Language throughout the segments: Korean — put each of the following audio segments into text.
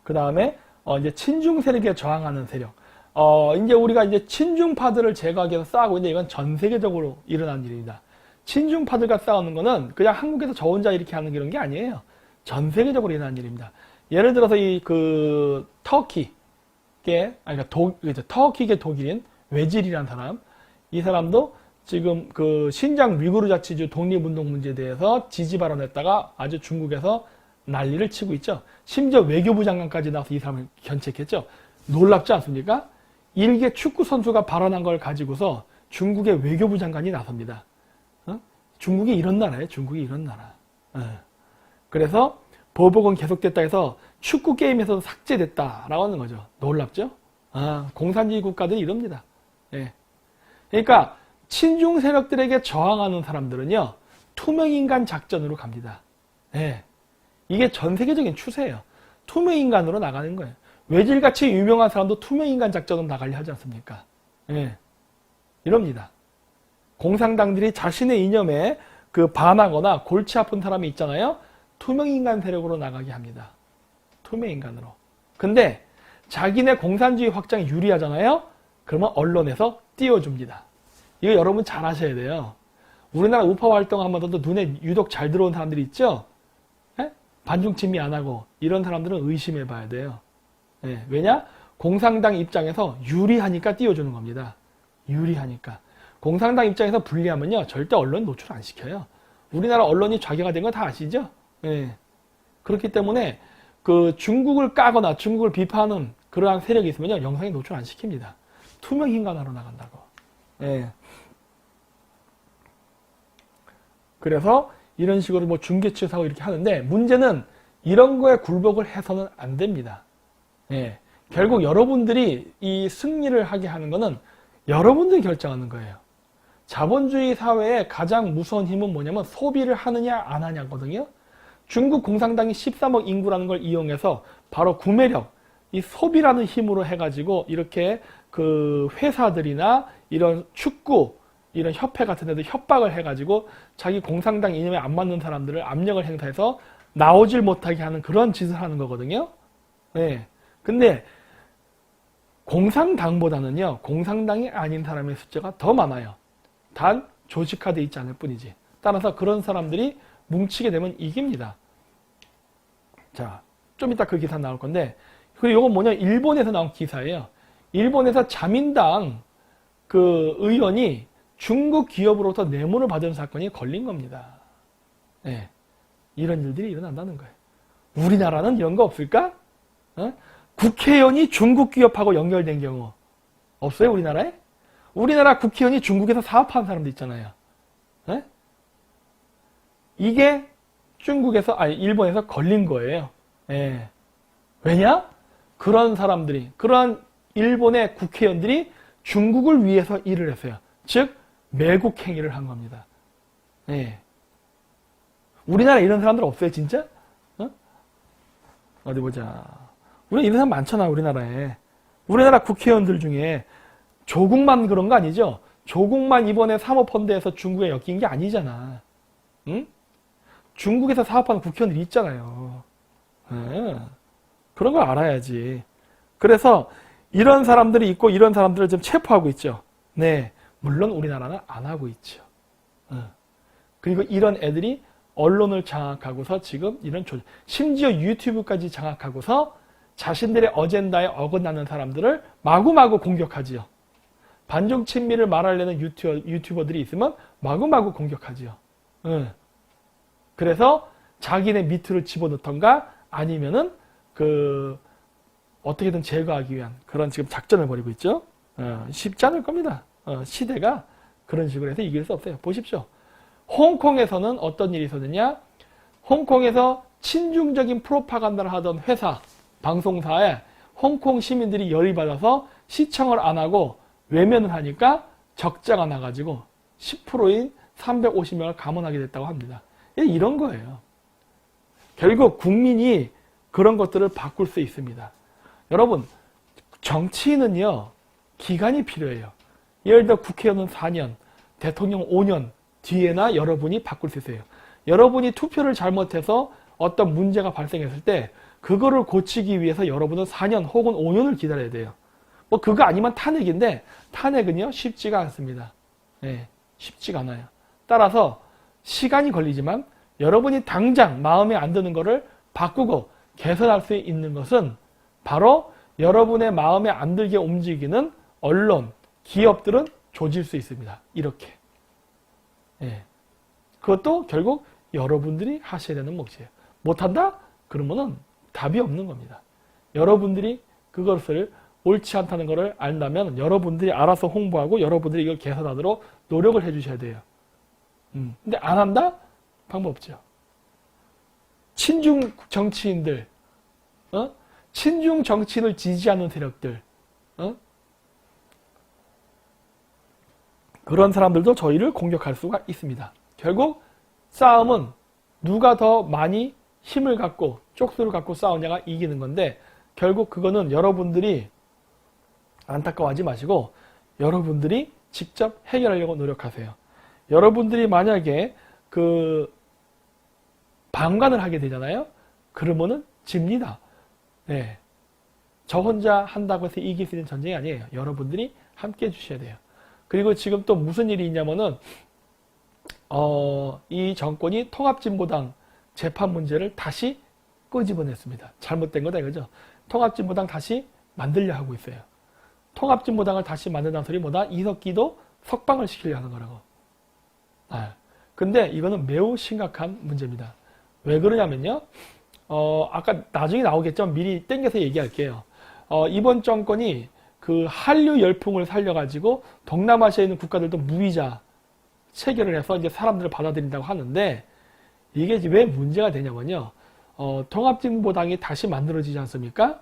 그 다음에 이제 친중 세력에 저항하는 세력. 이제 우리가 이제 친중파들을 제거하기 위해서 싸우고 있는데 이건 전 세계적으로 일어난 일입니다. 친중파들과 싸우는 거는 그냥 한국에서 저 혼자 이렇게 하는 그런 게 아니에요. 전 세계적으로 일어난 일입니다. 예를 들어서 터키계 독일인 외질이라는 사람, 이 사람도 지금 그 신장 위구르 자치주 독립운동 문제에 대해서 지지 발언했다가 아주 중국에서 난리를 치고 있죠. 심지어 외교부 장관까지 나와서 이 사람을 견책했죠. 놀랍지 않습니까? 일개 축구 선수가 발언한 걸 가지고서 중국의 외교부 장관이 나섭니다. 중국이 이런 나라예요. 중국이 이런 나라. 그래서 보복은 계속됐다 해서 축구 게임에서도 삭제됐다라고 하는 거죠. 놀랍죠? 공산주의 국가들이 이럽니다. 예. 그러니까 친중 세력들에게 저항하는 사람들은요, 투명인간 작전으로 갑니다. 예. 이게 전 세계적인 추세예요. 투명인간으로 나가는 거예요. 외질같이 유명한 사람도 투명인간 작전으로 나가려 하지 않습니까? 예. 이럽니다. 공산당들이 자신의 이념에 반하거나 골치 아픈 사람이 있잖아요. 투명인간 세력으로 나가게 합니다. 투명인간으로. 근데 자기네 공산주의 확장에 유리하잖아요. 그러면 언론에서 띄워줍니다. 이거 여러분 잘 아셔야 돼요. 우리나라 우파 활동하면서도 눈에 유독 잘 들어온 사람들이 있죠. 예? 반중친미 안 하고 이런 사람들은 의심해 봐야 돼요. 예. 왜냐? 공산당 입장에서 유리하니까 띄워주는 겁니다. 유리하니까. 공산당 입장에서 불리하면요, 절대 언론 노출 안 시켜요. 우리나라 언론이 좌경화된 거 다 아시죠? 예. 그렇기 때문에 중국을 까거나 중국을 비판하는 그러한 세력이 있으면요, 영상에 노출 안 시킵니다. 투명 인간화로 나간다고. 예. 그래서 이런 식으로 중계치를 사고 이렇게 하는데, 문제는 이런 거에 굴복을 해서는 안 됩니다. 예. 결국 여러분들이 이 승리를 하게 하는 거는 여러분들이 결정하는 거예요. 자본주의 사회의 가장 무서운 힘은 뭐냐면 소비를 하느냐 안 하냐거든요. 중국 공산당이 13억 인구라는 걸 이용해서 바로 구매력, 이 소비라는 힘으로 해가지고 이렇게 회사들이나 이런 축구, 이런 협회 같은 데도 협박을 해가지고 자기 공산당 이념에 안 맞는 사람들을 압력을 행사해서 나오질 못하게 하는 그런 짓을 하는 거거든요. 네. 근데 공산당보다는요, 공산당이 아닌 사람의 숫자가 더 많아요. 단 조직화되어 있지 않을 뿐이지. 따라서 그런 사람들이 뭉치게 되면 이깁니다. 자, 좀 이따 그 기사 나올 건데, 그리고 이건 뭐냐, 일본에서 나온 기사예요. 일본에서 자민당 의원이 중국 기업으로부터 뇌물을 받은 사건이 걸린 겁니다. 네. 이런 일들이 일어난다는 거예요. 우리나라는 이런 거 없을까? 국회의원이 중국 기업하고 연결된 경우 없어요, 우리나라에? 우리나라 국회의원이 중국에서 사업하는 사람도 있잖아요. 네? 이게 일본에서 걸린 거예요. 네. 왜냐? 그런 사람들이, 그러한 일본의 국회의원들이 중국을 위해서 일을 했어요. 즉, 매국 행위를 한 겁니다. 네. 우리나라에 이런 사람들 없어요, 진짜? 어디 보자. 우리 이런 사람 많잖아, 우리나라에. 우리나라 국회의원들 중에 조국만 그런 거 아니죠? 조국만 이번에 사모펀드에서 중국에 엮인 게 아니잖아. 응? 중국에서 사업하는 국회의원들이 있잖아요. 네. 그런 걸 알아야지. 그래서 이런 사람들이 있고 이런 사람들을 지금 체포하고 있죠. 네. 물론 우리나라는 안 하고 있죠. 그리고 이런 애들이 언론을 장악하고서 지금 심지어 유튜브까지 장악하고서 자신들의 어젠다에 어긋나는 사람들을 마구마구 공격하지요. 반중 친미를 말하려는 유튜버들이 있으면 마구마구 공격하지요. 그래서 자기네 밑으로 집어넣던가 아니면은 어떻게든 제거하기 위한 그런 지금 작전을 벌이고 있죠. 쉽지 않을 겁니다. 시대가 그런 식으로 해서 이길 수 없어요. 보십시오. 홍콩에서는 어떤 일이 있었느냐? 홍콩에서 친중적인 프로파간다를 하던 회사, 방송사에 홍콩 시민들이 열이 받아서 시청을 안 하고 외면을 하니까 적자가 나가지고 10%인 350명을 감원하게 됐다고 합니다. 이런 거예요. 결국 국민이 그런 것들을 바꿀 수 있습니다. 여러분, 정치인은요, 기간이 필요해요. 예를 들어 국회의원은 4년, 대통령 5년 뒤에나 여러분이 바꿀 수 있어요. 여러분이 투표를 잘못해서 어떤 문제가 발생했을 때 그거를 고치기 위해서 여러분은 4년 혹은 5년을 기다려야 돼요. 뭐 그거 아니면 탄핵인데 탄핵은요 쉽지가 않습니다. 네, 쉽지가 않아요. 따라서 시간이 걸리지만 여러분이 당장 마음에 안 드는 거를 바꾸고 개선할 수 있는 것은 바로 여러분의 마음에 안 들게 움직이는 언론, 기업들은 조질 수 있습니다. 이렇게. 예. 그것도 결국 여러분들이 하셔야 되는 몫이에요. 못한다? 그러면은 답이 없는 겁니다. 여러분들이 그것을 옳지 않다는 것을 안다면 여러분들이 알아서 홍보하고 여러분들이 이걸 개선하도록 노력을 해주셔야 돼요. 근데 안 한다? 방법 없죠. 친중 정치인들, 친중 정치인을 지지하는 세력들, 그런 사람들도 저희를 공격할 수가 있습니다. 결국 싸움은 누가 더 많이 힘을 갖고 쪽수를 갖고 싸우냐가 이기는 건데 결국 그거는 여러분들이 안타까워하지 마시고 여러분들이 직접 해결하려고 노력하세요. 여러분들이 만약에 그 방관을 하게 되잖아요. 그러면은 집니다. 네. 저 혼자 한다고 해서 이길 수 있는 전쟁이 아니에요. 여러분들이 함께 해주셔야 돼요. 그리고 지금 또 무슨 일이 있냐면은 이 정권이 통합진보당 재판 문제를 다시 끄집어냈습니다. 잘못된 거다 이거죠. 통합진보당 다시 만들려 하고 있어요. 통합진보당을 다시 만든다는 소리 뭐다? 이석기도 석방을 시키려 하는 거라고. 근데 이거는 매우 심각한 문제입니다. 왜 그러냐면요. 아까 나중에 나오겠죠. 미리 땡겨서 얘기할게요. 이번 정권이 그 한류 열풍을 살려가지고 동남아시아에 있는 국가들도 무이자 체결을 해서 이제 사람들을 받아들인다고 하는데 이게 왜 문제가 되냐면요. 통합진보당이 다시 만들어지지 않습니까?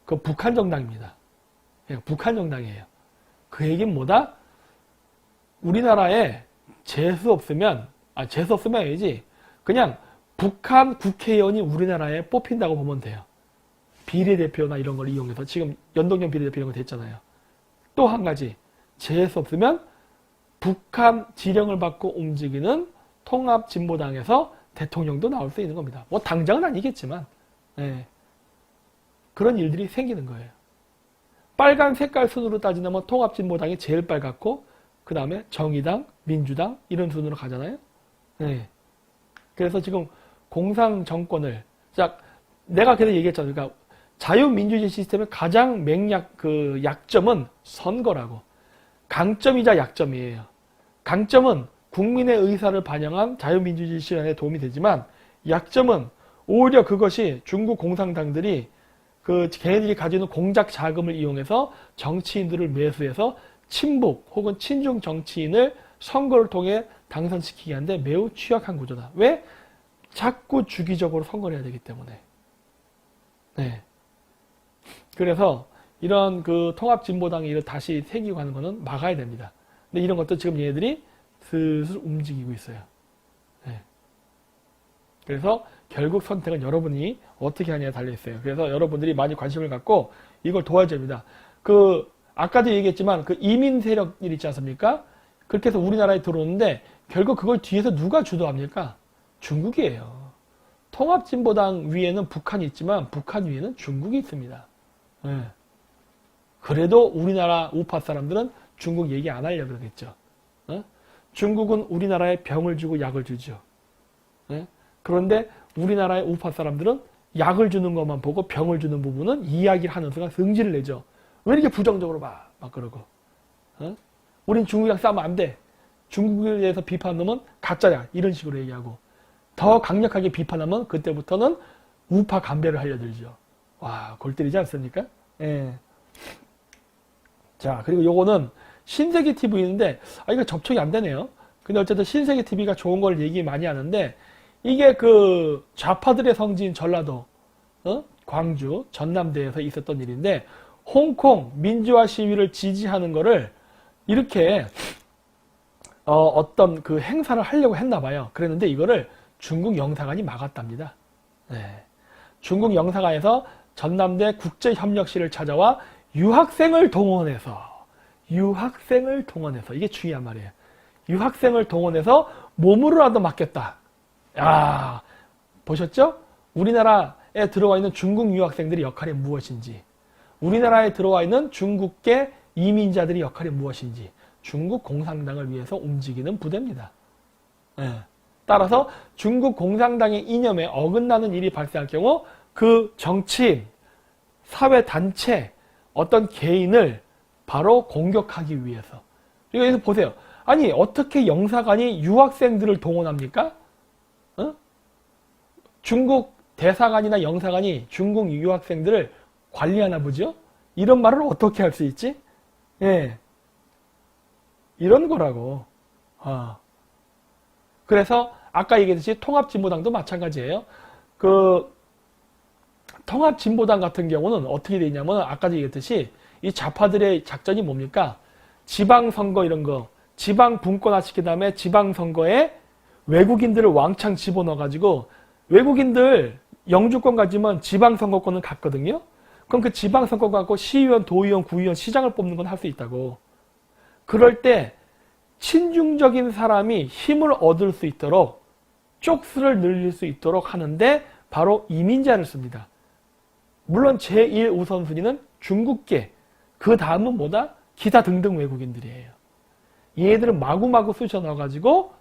그 북한 정당입니다. 북한 정당이에요. 그 얘기는 뭐다? 우리나라에 재수 없으면 아니지. 그냥 북한 국회의원이 우리나라에 뽑힌다고 보면 돼요. 비례대표나 이런 걸 이용해서 지금 연동형 비례대표 이런 거 됐잖아요. 또 한 가지 재수 없으면 북한 지령을 받고 움직이는 통합진보당에서 대통령도 나올 수 있는 겁니다. 뭐 당장은 아니겠지만 그런 일들이 생기는 거예요. 빨간 색깔 순으로 따지면 통합진보당이 제일 빨갛고 그 다음에 정의당, 민주당 이런 순으로 가잖아요. 그래서 지금 공상정권을 내가 계속 얘기했잖아요. 그러니까 자유민주주의 시스템의 가장 약점은 선거라고. 강점이자 약점이에요. 강점은 국민의 의사를 반영한 자유민주주의 실현에 도움이 되지만 약점은 오히려 그것이 중국 공산당들이 걔네들이 가지고 있는 공작 자금을 이용해서 정치인들을 매수해서 친북 혹은 친중 정치인을 선거를 통해 당선시키게 하는데 매우 취약한 구조다. 왜? 자꾸 주기적으로 선거를 해야 되기 때문에. 그래서 이런 그 통합진보당이 다시 생기고 하는 거는 막아야 됩니다. 근데 이런 것도 지금 얘네들이 슬슬 움직이고 있어요. 그래서 결국 선택은 여러분이 어떻게 하냐에 달려있어요. 그래서 여러분들이 많이 관심을 갖고 이걸 도와야 됩니다. 아까도 얘기했지만 이민 세력들 있지 않습니까? 그렇게 해서 우리나라에 들어오는데 결국 그걸 뒤에서 누가 주도합니까? 중국이에요. 통합진보당 위에는 북한이 있지만 북한 위에는 중국이 있습니다. 그래도 우리나라 우파 사람들은 중국 얘기 안 하려고 그러겠죠. 중국은 우리나라에 병을 주고 약을 주죠. 그런데 우리나라의 우파 사람들은 약을 주는 것만 보고 병을 주는 부분은 이야기를 하는 순간 성질을 내죠. 왜 이렇게 부정적으로 막 그러고. 우린 중국이랑 싸우면 안 돼. 중국에 대해서 비판하면 가짜야. 이런 식으로 얘기하고. 더 강력하게 비판하면 그때부터는 우파 감배를 하려들죠. 와, 골 때리지 않습니까? 자, 그리고 요거는 신세계 TV인데, 이거 접촉이 안 되네요. 근데 어쨌든 신세계 TV가 좋은 걸 얘기 많이 하는데, 이게 좌파들의 성지인 전라도, 광주, 전남대에서 있었던 일인데, 홍콩 민주화 시위를 지지하는 거를 이렇게, 어떤 행사를 하려고 했나 봐요. 그랬는데 이거를 중국 영사관이 막았답니다. 중국 영사관에서 전남대 국제협력실을 찾아와 유학생을 동원해서 이게 중요한 말이에요. 유학생을 동원해서 몸으로라도 맡겼다. 야, 보셨죠? 우리나라에 들어와 있는 중국 유학생들의 역할이 무엇인지, 우리나라에 들어와 있는 중국계 이민자들의 역할이 무엇인지, 중국 공산당을 위해서 움직이는 부대입니다. 예. 따라서 중국 공산당의 이념에 어긋나는 일이 발생할 경우 그 정치인, 사회단체, 어떤 개인을 바로 공격하기 위해서. 여기서 보세요. 아니 어떻게 영사관이 유학생들을 동원합니까? 어? 중국 대사관이나 영사관이 중국 유학생들을 관리하나 보죠? 이런 말을 어떻게 할 수 있지? 예. 이런 거라고. 그래서 아까 얘기했듯이 통합진보당도 마찬가지예요. 그 통합진보당 같은 경우는 어떻게 되냐면 아까도 얘기했듯이 이 좌파들의 작전이 뭡니까? 지방선거 이런 거, 지방 분권화 시킨 다음에 지방선거에 외국인들을 왕창 집어넣어가지고 외국인들 영주권 가지면 지방선거권은 갖거든요. 그럼 그 지방선거 갖고 시의원, 도의원, 구의원, 시장을 뽑는 건 할 수 있다고. 그럴 때 친중적인 사람이 힘을 얻을 수 있도록 쪽수를 늘릴 수 있도록 하는데 바로 이민자를 씁니다. 물론 제1우선순위는 중국계, 그 다음은 뭐다? 기타 등등 외국인들이에요. 얘네들을 마구마구 쑤셔 넣어가지고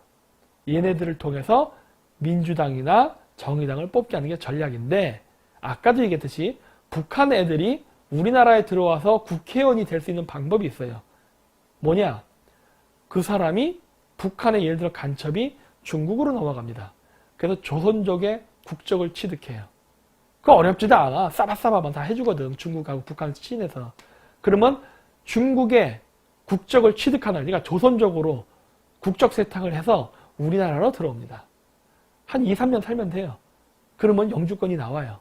얘네들을 통해서 민주당이나 정의당을 뽑게 하는 게 전략인데, 아까도 얘기했듯이 북한 애들이 우리나라에 들어와서 국회의원이 될 수 있는 방법이 있어요. 뭐냐? 그 사람이 북한의 예를 들어 간첩이 중국으로 넘어갑니다. 그래서 조선족의 국적을 취득해요. 그거 어렵지도 않아. 싸바싸바만 다 해주거든. 중국하고 북한 친해서. 그러면 중국의 국적을 취득하는, 그러니까 조선족으로 국적 세탁을 해서 우리나라로 들어옵니다. 한 2, 3년 살면 돼요. 그러면 영주권이 나와요.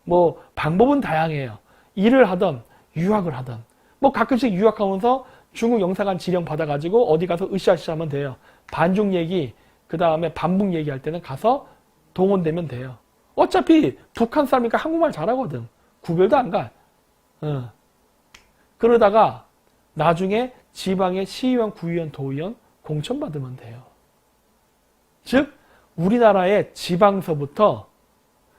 뭐 방법은 다양해요. 일을 하던 유학을 하던 뭐 가끔씩 유학하면서 중국 영사관 지령 받아가지고 어디 가서 으쌰으쌰 하면 돼요. 반중 얘기, 그 다음에 반북 얘기할 때는 가서 동원되면 돼요. 어차피 북한 사람이니까 한국말 잘하거든. 구별도 안 가. 그러다가 나중에 지방의 시의원, 구의원, 도의원 공천받으면 돼요. 즉 우리나라의 지방서부터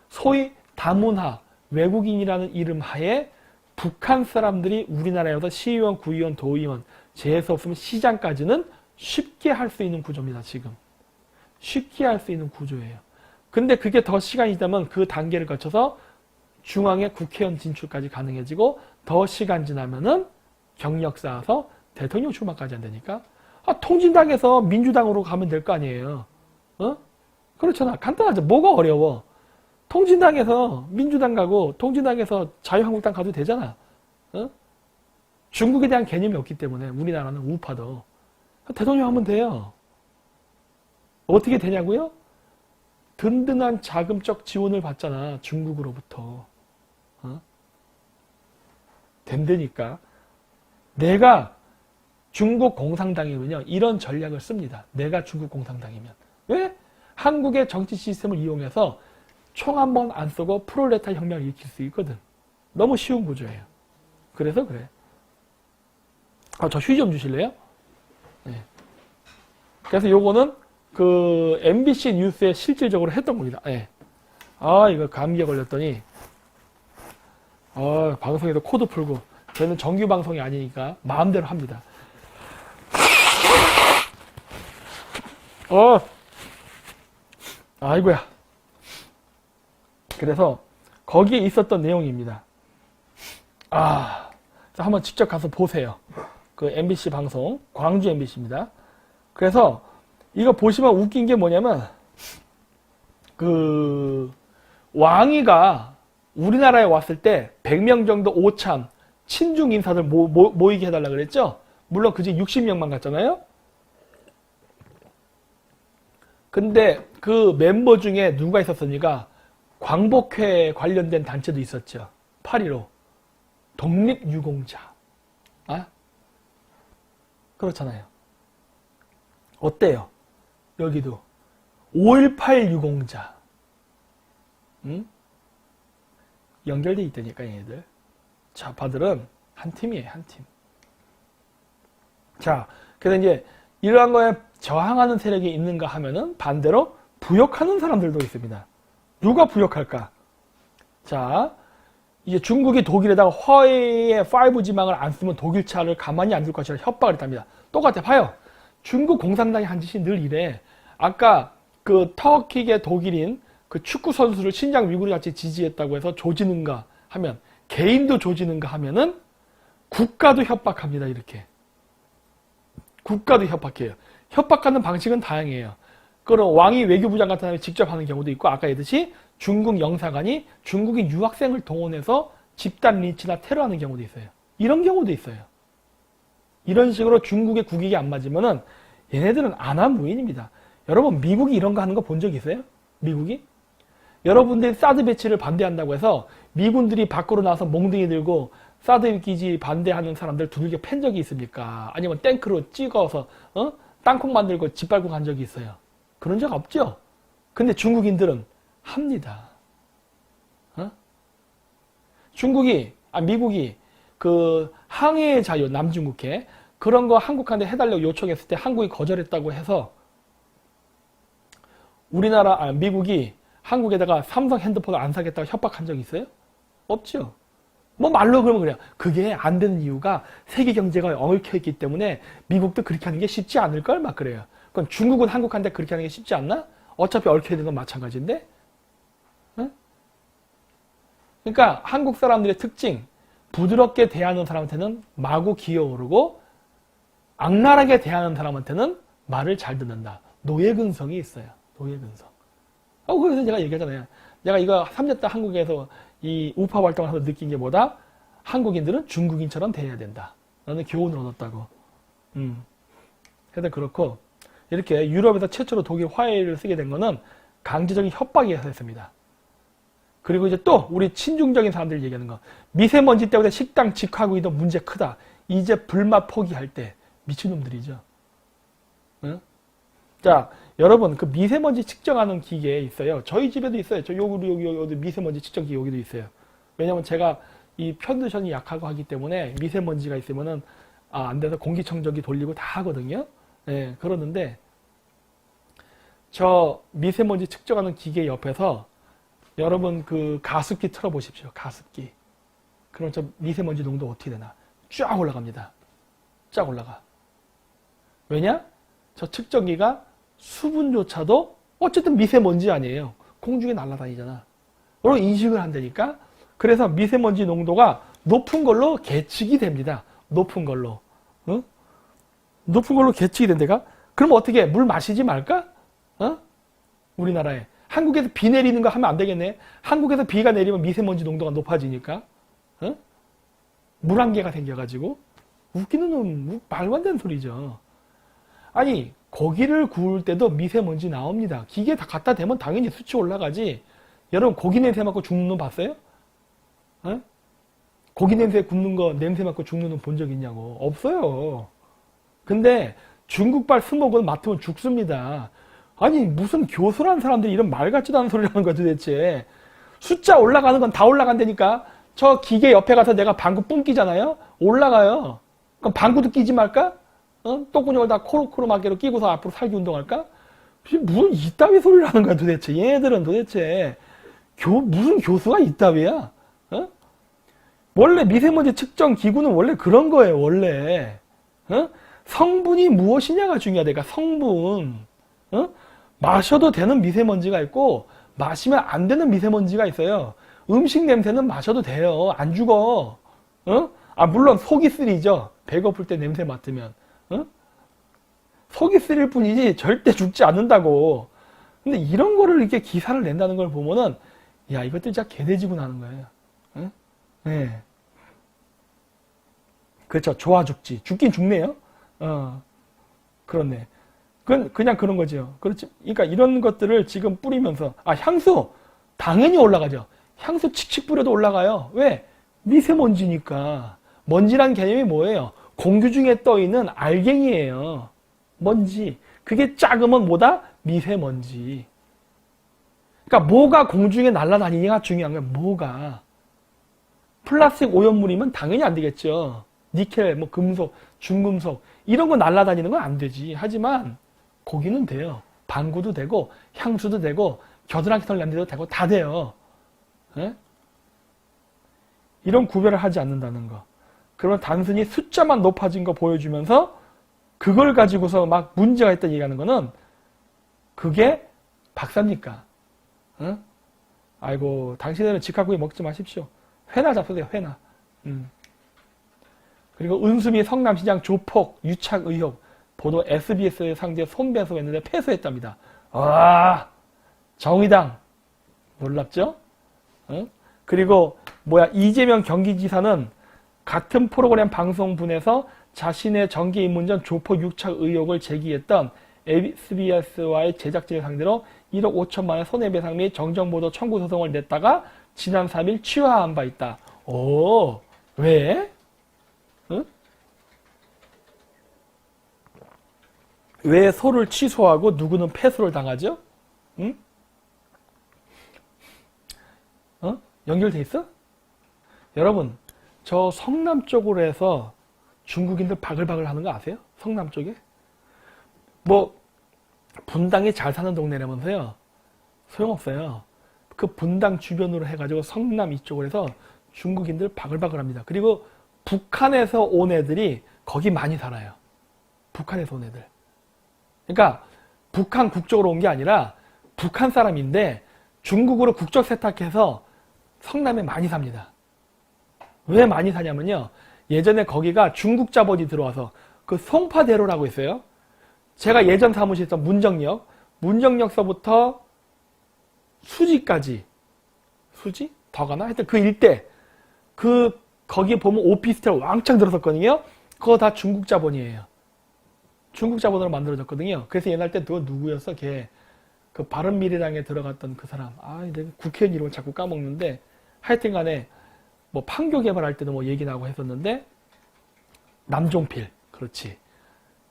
소위 다문화, 외국인이라는 이름 하에 북한 사람들이 우리나라에 와서 시의원, 구의원, 도의원, 재수 없으면 시장까지는 쉽게 할 수 있는 구조입니다. 지금. 쉽게 할 수 있는 구조예요. 근데 그게 더 시간이 지나면 그 단계를 거쳐서 중앙의 국회의원 진출까지 가능해지고, 더 시간 지나면은 경력 쌓아서 대통령 출마까지 안 되니까 통진당에서 민주당으로 가면 될 거 아니에요. 그렇잖아. 간단하죠. 뭐가 어려워. 통진당에서 민주당 가고 통진당에서 자유한국당 가도 되잖아. 중국에 대한 개념이 없기 때문에 우리나라는 우파도 대통령 하면 돼요. 어떻게 되냐고요? 든든한 자금적 지원을 받잖아. 중국으로부터. 된다니까. 내가 중국 공산당이면요, 이런 전략을 씁니다. 내가 중국 공산당이면. 왜? 한국의 정치 시스템을 이용해서 총 한 번 안 쏘고 프롤레타 혁명을 일으킬 수 있거든. 너무 쉬운 구조예요. 그래서 그래. 저 휴지 좀 주실래요? 네. 그래서 요거는 그 MBC 뉴스에 실질적으로 했던 겁니다. 네. 이거 감기에 걸렸더니 방송에도 코드 풀고, 저는 정규 방송이 아니니까 마음대로 합니다. 아이고야. 그래서 거기에 있었던 내용입니다. 한번 직접 가서 보세요. 그 MBC 방송, 광주 MBC입니다. 그래서 이거 보시면 웃긴 게 뭐냐면, 그 왕이가 우리나라에 왔을 때 100명 정도 오참 친중 인사들 모이게 해달라 그랬죠. 물론 그중 60명만 갔잖아요. 근데 그 멤버 중에 누가 있었습니까? 광복회 관련된 단체도 있었죠. 8.15 독립유공자. 그렇잖아요. 어때요? 여기도 5.18 유공자. 연결돼 있다니까 얘네들. 좌파들은 한 팀이에요. 한 팀. 자, 그래서 이제 이러한 거에 저항하는 세력이 있는가 하면은 반대로 부역하는 사람들도 있습니다. 누가 부역할까? 자, 이제 중국이 독일에다가 화웨이의 5G망을 안 쓰면 독일 차를 가만히 안 둘 것이라 협박을 했답니다. 똑같아. 봐요. 중국 공산당이 한 짓이 늘 이래. 아까 그 터키계 독일인 그 축구 선수를 신장 위구르 자치 지지했다고 해서 조지는가 하면, 개인도 조지는가 하면은 국가도 협박합니다. 이렇게. 국가도 협박해요. 협박하는 방식은 다양해요. 그럼 왕이 외교부장 같은 사람이 직접 하는 경우도 있고, 아까 얘기했듯이 중국 영사관이 중국인 유학생을 동원해서 집단 린치나 테러하는 경우도 있어요. 이런 경우도 있어요. 이런 식으로 중국의 국익이 안 맞으면은 얘네들은 안하무인입니다. 여러분, 미국이 이런 거 하는 거 본 적 있어요? 미국이? 여러분들이 사드 배치를 반대한다고 해서 미군들이 밖으로 나와서 몽둥이 들고 사드 기지 반대하는 사람들 두들겨 팬 적이 있습니까? 아니면 탱크로 찍어서 땅콩 만들고 짓밟고 간 적이 있어요? 그런 적 없죠? 근데 중국인들은 합니다. 미국이 그 항해의 자유, 남중국해 그런 거 한국한테 해달라고 요청했을 때 한국이 거절했다고 해서 미국이 한국에다가 삼성 핸드폰을 안 사겠다고 협박한 적 있어요? 없죠. 뭐 말로 그러면 그래요. 그게 안 되는 이유가 세계 경제가 얽혀있기 때문에 미국도 그렇게 하는 게 쉽지 않을걸? 막 그래요. 그럼 중국은 한국한테 그렇게 하는 게 쉽지 않나? 어차피 얽혀있는 건 마찬가지인데? 응? 그러니까 한국 사람들의 특징, 부드럽게 대하는 사람한테는 마구 기어오르고 악랄하게 대하는 사람한테는 말을 잘 듣는다. 노예근성이 있어요. 노예근성. 그래서 제가 얘기하잖아요. 내가 이거 3년 때 한국에서 이 우파 활동을 하면서 느낀 게 뭐다? 한국인들은 중국인처럼 대해야 된다. 나는 교훈을 얻었다고. 하여튼 그렇고, 이렇게 유럽에서 최초로 독일 화해를 쓰게 된 거는 강제적인 협박에 의해서 했습니다. 그리고 이제 또 우리 친중적인 사람들이 얘기하는 거. 미세먼지 때문에 식당 직화구이도 문제 크다. 이제 불맛 포기할 때 미친놈들이죠. 응? 자, 여러분 그 미세먼지 측정하는 기계 있어요. 저희 집에도 있어요. 여기 미세먼지 측정기 여기도 있어요. 왜냐면 제가 이 편두션이 약하고 하기 때문에 미세먼지가 있으면은 안 돼서 공기청정기 돌리고 다 하거든요. 네, 그러는데 저 미세먼지 측정하는 기계 옆에서 여러분 그 가습기 틀어보십시오. 가습기. 그럼 저 미세먼지 농도 어떻게 되나? 쫙 올라갑니다. 쫙 올라가. 왜냐? 저 측정기가 수분조차도 어쨌든 미세먼지 아니에요. 공중에 날아다니잖아. 그리고 인식을 한다니까. 그래서 미세먼지 농도가 높은 걸로 계측이 됩니다. 높은 걸로. 응? 높은 걸로 계측이 된대가? 그럼 어떻게 해? 물 마시지 말까? 우리나라에. 한국에서 비 내리는 거 하면 안 되겠네. 한국에서 비가 내리면 미세먼지 농도가 높아지니까. 물안개가 생겨가지고. 웃기는 놈, 말도 안 되는 소리죠. 아니, 고기를 구울 때도 미세먼지 나옵니다. 기계 다 갖다 대면 당연히 수치 올라가지. 여러분, 고기 냄새 맡고 죽는 놈 봤어요? 고기 냄새 굽는 거 냄새 맡고 죽는 놈 본 적 있냐고. 없어요. 근데 중국발 스모그는 맡으면 죽습니다. 아니, 무슨 교수라는 사람들이 이런 말 같지도 않은 소리를 하는 거야 도대체. 숫자 올라가는 건 다 올라간다니까. 저 기계 옆에 가서 내가 방구 뿜 끼잖아요. 올라가요. 그럼 방구도 끼지 말까? 똥구녕을 다 코로마개로 끼고서 앞으로 살기 운동할까? 무슨 이따위 소리를 하는 거야 도대체. 얘네들은 도대체 무슨 교수가 이따위야? 원래 미세먼지 측정 기구는 원래 그런 거예요. 원래 성분이 무엇이냐가 중요하다니까. 성분. 마셔도 되는 미세먼지가 있고 마시면 안 되는 미세먼지가 있어요. 음식 냄새는 마셔도 돼요. 안 죽어. 물론 속이 쓰리죠. 배고플 때 냄새 맡으면. 속이 쓰릴 뿐이지 절대 죽지 않는다고. 근데 이런 거를 이렇게 기사를 낸다는 걸 보면은 야, 이것들 진짜 개돼지구나 하는 거예요. 네. 그렇죠. 좋아 죽지. 죽긴 죽네요. 그렇네. 그냥 그런 거죠. 그렇지. 그러니까 이런 것들을 지금 뿌리면서, 향수! 당연히 올라가죠. 향수 칙칙 뿌려도 올라가요. 왜? 미세먼지니까. 먼지란 개념이 뭐예요? 공기 중에 떠있는 알갱이에요. 먼지. 그게 작으면 뭐다? 미세먼지. 그러니까 뭐가 공중에 날아다니냐가 중요한 거야. 뭐가. 플라스틱 오염물이면 당연히 안 되겠죠. 니켈, 금속, 중금속 이런 거 날아다니는 건 안 되지. 하지만 고기는 돼요. 방구도 되고 향수도 되고 겨드랑이 털 냄새도 되고 다 돼요. 예? 이런 구별을 하지 않는다는 거. 그러면 단순히 숫자만 높아진 거 보여주면서 그걸 가지고서 막 문제가 있다 얘기하는 거는 그게 박사입니까? 응? 아이고 당신들은 직화구이 먹지 마십시오. 회나 잡수세요. 회나. 그리고 은수미 성남시장 조폭 유착 의혹 보도 SBS의 상대 손배소했는데 패소했답니다. 와 정의당 놀랍죠? 응? 그리고 이재명 경기지사는 같은 프로그램 방송분에서 자신의 정기 입문 전 조폭 유착 의혹을 제기했던 SBS와의 제작진을 상대로 1억 5천만 원 손해배상 및 정정보도 청구 소송을 냈다가 지난 3일 취하한 바 있다. 오, 왜? 응? 왜 소를 취소하고 누구는 패소를 당하죠? 응? 연결돼 있어? 여러분, 저 성남 쪽으로 해서 중국인들 바글바글 하는 거 아세요? 성남 쪽에? 분당이 잘 사는 동네라면서요. 소용없어요. 그 분당 주변으로 해가지고 성남 이쪽으로 해서 중국인들 바글바글 합니다. 그리고 북한에서 온 애들이 거기 많이 살아요. 북한에서 온 애들. 그러니까 북한 국적으로 온 게 아니라 북한 사람인데 중국으로 국적 세탁해서 성남에 많이 삽니다. 왜 많이 사냐면요. 예전에 거기가 중국 자본이 들어와서 그 송파대로라고 있어요. 제가 예전 사무실 있던 문정역서부터 수지까지 수지? 더 가나? 하여튼 그 일대 거기 보면 오피스텔 왕창 들어섰거든요. 그거 다 중국 자본이에요. 중국 자본으로 만들어졌거든요. 그래서 옛날 때 누구였어? 걔 그 바른미래당에 들어갔던 그 사람. 내가 국회의원 이름을 자꾸 까먹는데 하여튼 간에 판교 개발할 때도 얘기 나고 했었는데 남종필. 그렇지.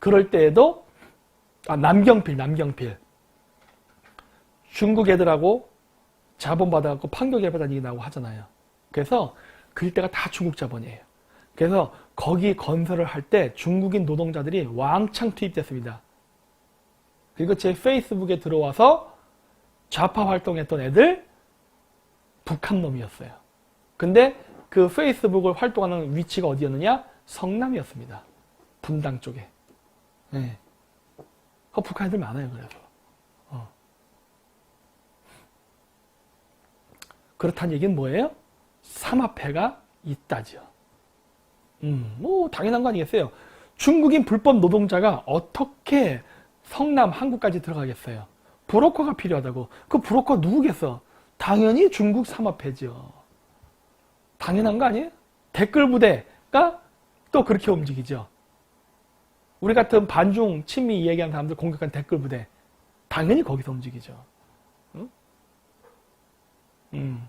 그럴 때에도 남경필. 중국 애들하고 자본 받아갖고 판교 개발한 얘기 나고 하잖아요. 그래서 그 일대가 다 중국 자본이에요. 그래서 거기 건설을 할 때 중국인 노동자들이 왕창 투입됐습니다. 그리고 제 페이스북에 들어와서 좌파 활동했던 애들 북한 놈이었어요. 근데 그 페이스북을 활동하는 위치가 어디였느냐? 성남이었습니다. 분당 쪽에. 네. 북한 애들 많아요. 그래서. 그렇다는 얘기는 뭐예요? 삼합회가 있다죠. 당연한 거 아니겠어요? 중국인 불법 노동자가 어떻게 성남 한국까지 들어가겠어요? 브로커가 필요하다고. 그 브로커 누구겠어? 당연히 중국 삼합회죠. 당연한 거 아니에요? 댓글 부대가 또 그렇게 움직이죠. 우리 같은 반중 친미 얘기하는 사람들 공격한 댓글 부대 당연히 거기서 움직이죠. 응?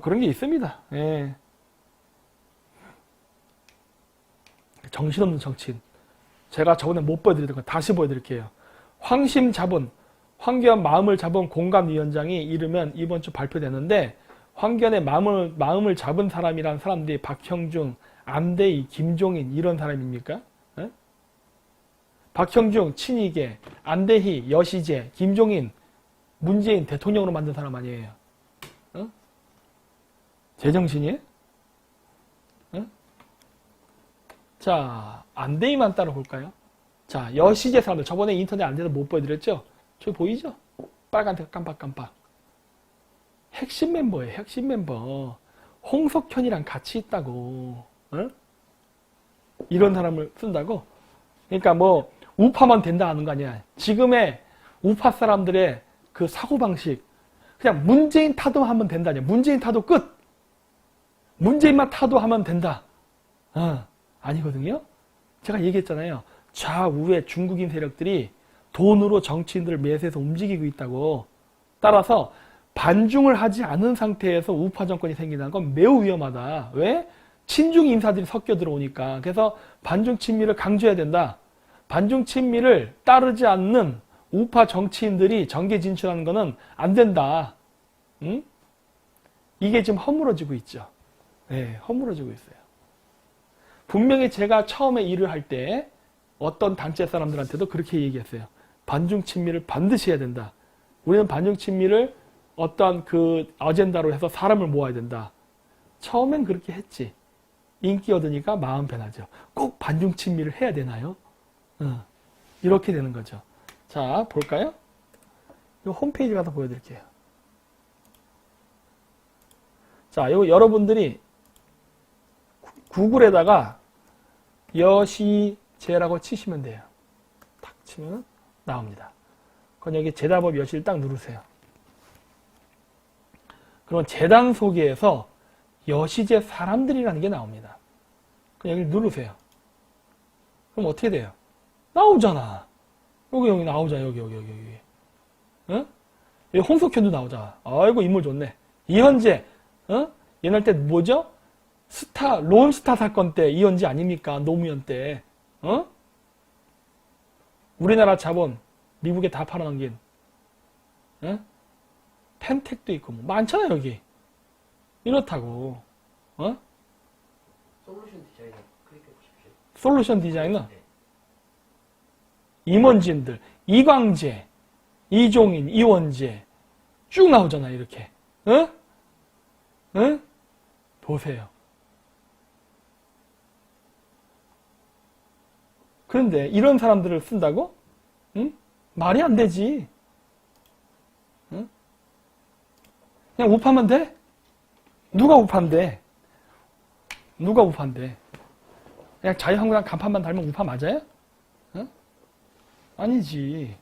그런 게 있습니다. 예. 정신없는 정치인. 제가 저번에 못 보여드렸던 거 다시 보여드릴게요. 황심 잡은, 황교안 마음을 잡은 공감위원장이 이르면 이번 주 발표되는데 황교안의 마음을 잡은 사람이란 사람들이 박형중, 안대희, 김종인 이런 사람입니까? 에? 박형중, 친이계, 안대희, 여시재, 김종인, 문재인 대통령으로 만든 사람 아니에요. 제정신이에요? 자, 안대희만 따로 볼까요? 자, 여시재 사람들. 저번에 인터넷 안대에서 못 보여드렸죠? 저기 보이죠? 빨간색 깜빡깜빡. 핵심 멤버예요, 핵심 멤버. 홍석현이랑 같이 있다고. 응? 이런 사람을 쓴다고? 그러니까 우파만 된다 하는 거 아니야. 지금의 우파 사람들의 그 사고방식. 그냥 문재인 타도하면 된다냐. 문재인 타도 끝! 문재인만 타도하면 된다. 아니거든요? 제가 얘기했잖아요. 좌우의 중국인 세력들이 돈으로 정치인들을 매수해서 움직이고 있다고. 따라서 반중을 하지 않은 상태에서 우파 정권이 생긴다는 건 매우 위험하다. 왜? 친중 인사들이 섞여 들어오니까. 그래서 반중 친미를 강조해야 된다. 반중 친미를 따르지 않는 우파 정치인들이 정계 진출하는 거는 안 된다. 응? 이게 지금 허물어지고 있죠. 네, 허물어지고 있어요. 분명히 제가 처음에 일을 할 때 어떤 단체 사람들한테도 그렇게 얘기했어요. 반중 친미를 반드시 해야 된다. 우리는 반중친미를 어떤 그 어젠다로 해서 사람을 모아야 된다. 처음엔 그렇게 했지. 인기 얻으니까 마음 변하죠. 꼭 반중친미를 해야 되나요? 이렇게 되는 거죠. 자, 볼까요? 이 홈페이지 가서 보여드릴게요. 자, 이거 여러분들이 구글에다가 여시제라고 치시면 돼요. 탁 치면 나옵니다. 그럼 여기 제다법 여시를 딱 누르세요. 그럼 재단 소개에서 여시제 사람들이라는 게 나옵니다. 그럼 여기 누르세요. 그럼 어떻게 돼요? 나오잖아. 여기 나오자. 여기. 응? 여기 홍석현도 나오자. 아이고, 인물 좋네. 이현재, 옛날 때 뭐죠? 론스타 사건 때 이현재 아닙니까? 노무현 때. 우리나라 자본, 미국에 다 팔아넘긴. 펜텍도 있고, 뭐, 많잖아, 여기. 이렇다고. 솔루션 디자이너 클릭해 보십시오. 솔루션 디자이너? 네. 임원진들, 이광재, 이종인, 이원재. 쭉 나오잖아, 이렇게. 보세요. 그런데 이런 사람들을 쓴다고? 말이 안 되지. 그냥 우파면 돼? 누가 우파인데? 누가 우파인데? 그냥 자유한국당 간판만 달면 우파 맞아요? 아니지.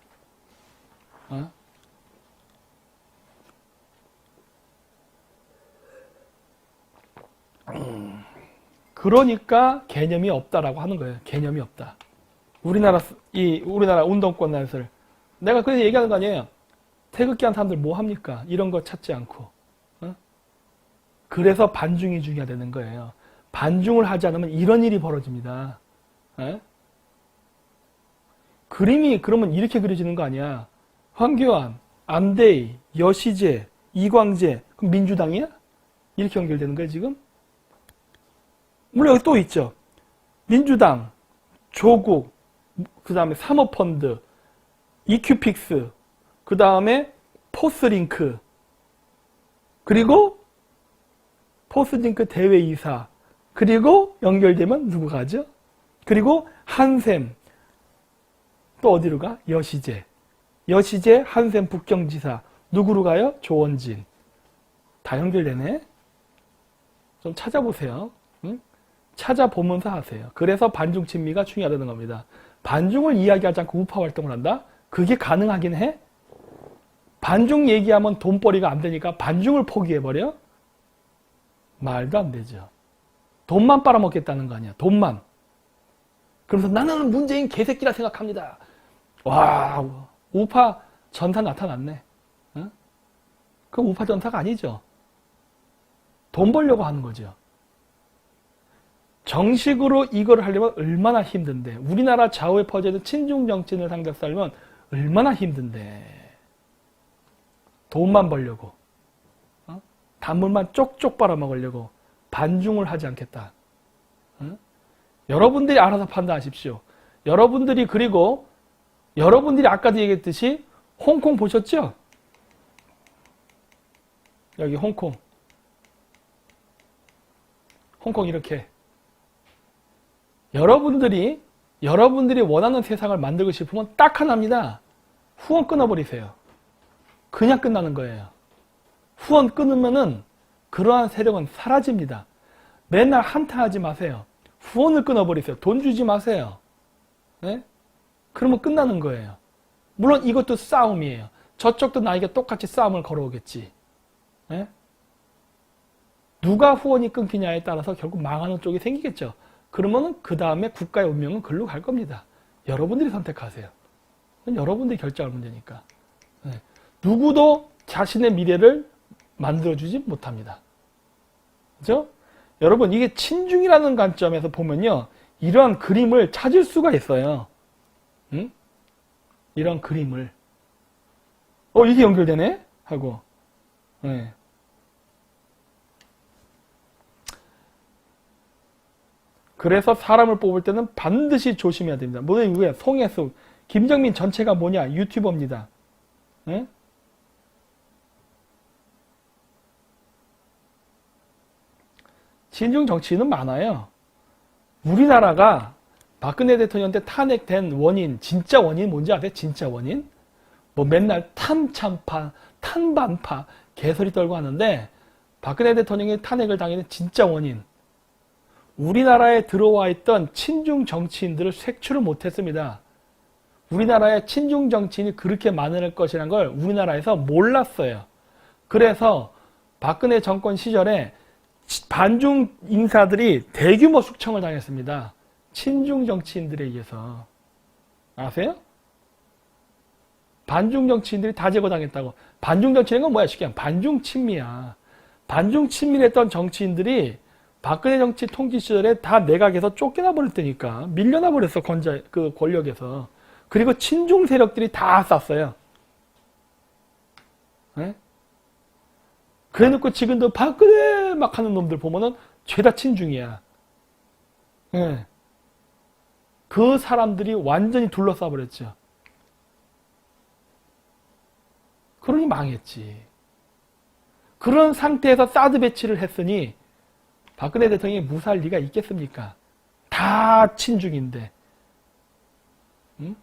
그러니까 개념이 없다라고 하는 거예요. 개념이 없다. 우리나라 운동권 날설. 내가 그래서 얘기하는 거 아니에요. 태극기 한 사람들 뭐 합니까? 이런 거 찾지 않고. 그래서 반중이 중요하다는 거예요. 반중을 하지 않으면 이런 일이 벌어집니다. 그림이 그러면 이렇게 그려지는 거 아니야. 황교안, 안대희, 여시재, 이광재, 그럼 민주당이야? 이렇게 연결되는 거예요, 지금? 물론 여기 또 있죠. 민주당, 조국, 그 다음에 사모펀드, 이큐픽스, 그 다음에 포스링크, 그리고 포스링크 대외이사, 그리고 연결되면 누구 가죠? 그리고 한샘, 또 어디로 가? 여시재, 한샘 북경지사, 누구로 가요? 조원진. 다 연결되네? 좀 찾아보세요. 찾아보면서 하세요. 그래서 반중친미가 중요하다는 겁니다. 반중을 이야기하지 않고 우파 활동을 한다? 그게 가능하긴 해? 반중 얘기하면 돈벌이가 안 되니까 반중을 포기해버려? 말도 안 되죠. 돈만 빨아먹겠다는 거 아니야. 돈만. 그러면서 나는 문재인 개새끼라 생각합니다. 와, 우파 전사 나타났네. 그 우파 전사가 아니죠. 돈 벌려고 하는 거죠. 정식으로 이걸 하려면 얼마나 힘든데. 우리나라 좌우에 퍼져있는 친중 정치인을 상대로 살면 얼마나 힘든데. 돈만 벌려고. 단물만 쪽쪽 빨아먹으려고 반중을 하지 않겠다. 여러분들이 알아서 판단하십시오. 그리고 여러분들이 아까도 얘기했듯이 홍콩 보셨죠? 여기 홍콩 이렇게 여러분들이 원하는 세상을 만들고 싶으면 딱 하나입니다. 후원 끊어버리세요. 그냥 끝나는 거예요. 후원 끊으면은 그러한 세력은 사라집니다. 맨날 한탄하지 마세요. 후원을 끊어버리세요. 돈 주지 마세요. 네? 그러면 끝나는 거예요. 물론 이것도 싸움이에요. 저쪽도 나에게 똑같이 싸움을 걸어오겠지. 네? 누가 후원이 끊기냐에 따라서 결국 망하는 쪽이 생기겠죠. 그러면은 그 다음에 국가의 운명은 글로 갈 겁니다. 여러분들이 선택하세요. 그건 여러분들이 결정할 문제니까. 네. 누구도 자신의 미래를 만들어주지 못합니다. 그죠? 여러분, 이게 친중이라는 관점에서 보면요. 이러한 그림을 찾을 수가 있어요. 응? 이런 그림을. 이게 연결되네? 하고. 네. 그래서 사람을 뽑을 때는 반드시 조심해야 됩니다. 뭐냐, 이거야. 송혜숙, 김정민 전체가 뭐냐? 유튜버입니다. 네? 친중 정치인은 많아요. 우리나라가 박근혜 대통령한테 탄핵된 원인, 진짜 원인 뭔지 아세요? 진짜 원인? 뭐 맨날 탐참파, 탄반파, 개소리 떨고 하는데 박근혜 대통령이 탄핵을 당하는 진짜 원인. 우리나라에 들어와 있던 친중 정치인들을 색출을 못했습니다. 우리나라에 친중 정치인이 그렇게 많을 것이라는 걸 우리나라에서 몰랐어요. 그래서 박근혜 정권 시절에 반중 인사들이 대규모 숙청을 당했습니다. 친중 정치인들에 의해서. 아세요? 반중 정치인들이 다 제거당했다고. 반중 정치인은 건 뭐야? 쉽게 반중 친미야. 반중 친밀했던 정치인들이 박근혜 정치 통치 시절에 다 내각에서 쫓겨나 버렸다니까. 밀려나 버렸어, 그 권력에서. 그리고 친중 세력들이 다 쌌어요. 네? 그래 놓고 지금도 박근혜 막 하는 놈들 보면은 죄다 친중이야. 네. 그 사람들이 완전히 둘러싸 버렸죠. 그러니 망했지. 그런 상태에서 사드 배치를 했으니 박근혜 대통령이 무사할 리가 있겠습니까? 다 친중인데. 응?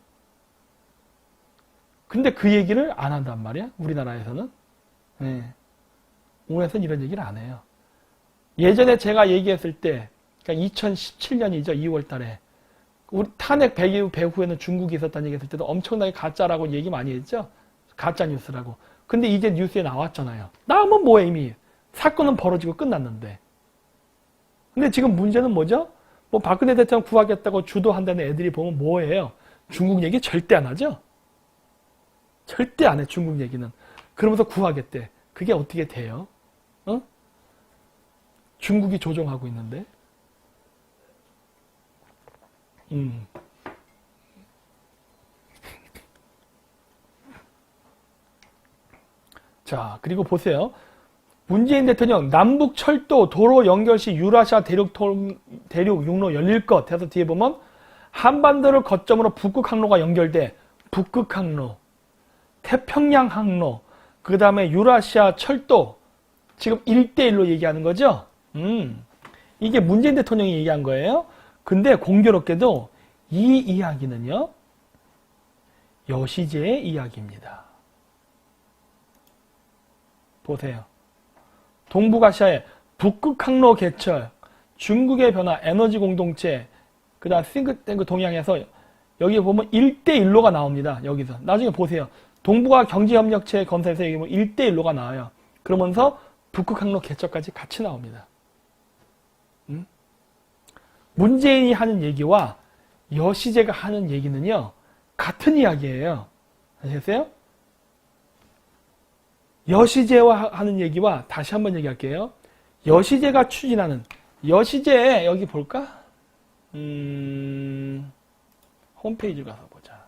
근데 그 얘기를 안 한단 말이야, 우리나라에서는. 네. 우리나라에서는 이런 얘기를 안 해요. 예전에 제가 얘기했을 때, 그러니까 2017년이죠, 2월 달에. 우리 탄핵 배후에는 중국이 있었다는 얘기 했을 때도 엄청나게 가짜라고 얘기 많이 했죠? 가짜 뉴스라고. 근데 이제 뉴스에 나왔잖아요. 나오면 뭐해, 이미. 사건은 벌어지고 끝났는데. 근데 지금 문제는 뭐죠? 뭐 박근혜 대통령 구하겠다고 주도한다는 애들이 보면 뭐예요? 중국 얘기 절대 안 하죠? 절대 안 해, 중국 얘기는. 그러면서 구하겠대. 그게 어떻게 돼요? 어? 중국이 조종하고 있는데. 자, 그리고 보세요. 문재인 대통령 남북 철도 도로 연결 시 유라시아 대륙 육로 열릴 것 해서 뒤에 보면 한반도를 거점으로 북극 항로가 연결돼. 북극 항로, 태평양 항로, 그 다음에 유라시아 철도. 지금 1대1로 얘기하는 거죠? 이게 문재인 대통령이 얘기한 거예요. 근데 공교롭게도 이 이야기는요, 여시제의 이야기입니다. 보세요. 동북아시아의 북극항로 개철, 중국의 변화, 에너지 공동체, 그 다음 싱크탱크 동향에서 여기 보면 1대1로가 나옵니다. 여기서. 나중에 보세요. 동북아 경제협력체 건설에서 여기 보면 1대1로가 나와요. 그러면서 북극항로 개철까지 같이 나옵니다. 문재인이 하는 얘기와 여시제가 하는 얘기는요, 같은 이야기예요. 아시겠어요? 여시제와 하는 얘기와 다시 한번 얘기할게요. 여시제가 추진하는, 여시제 여기 볼까? 홈페이지 가서 보자.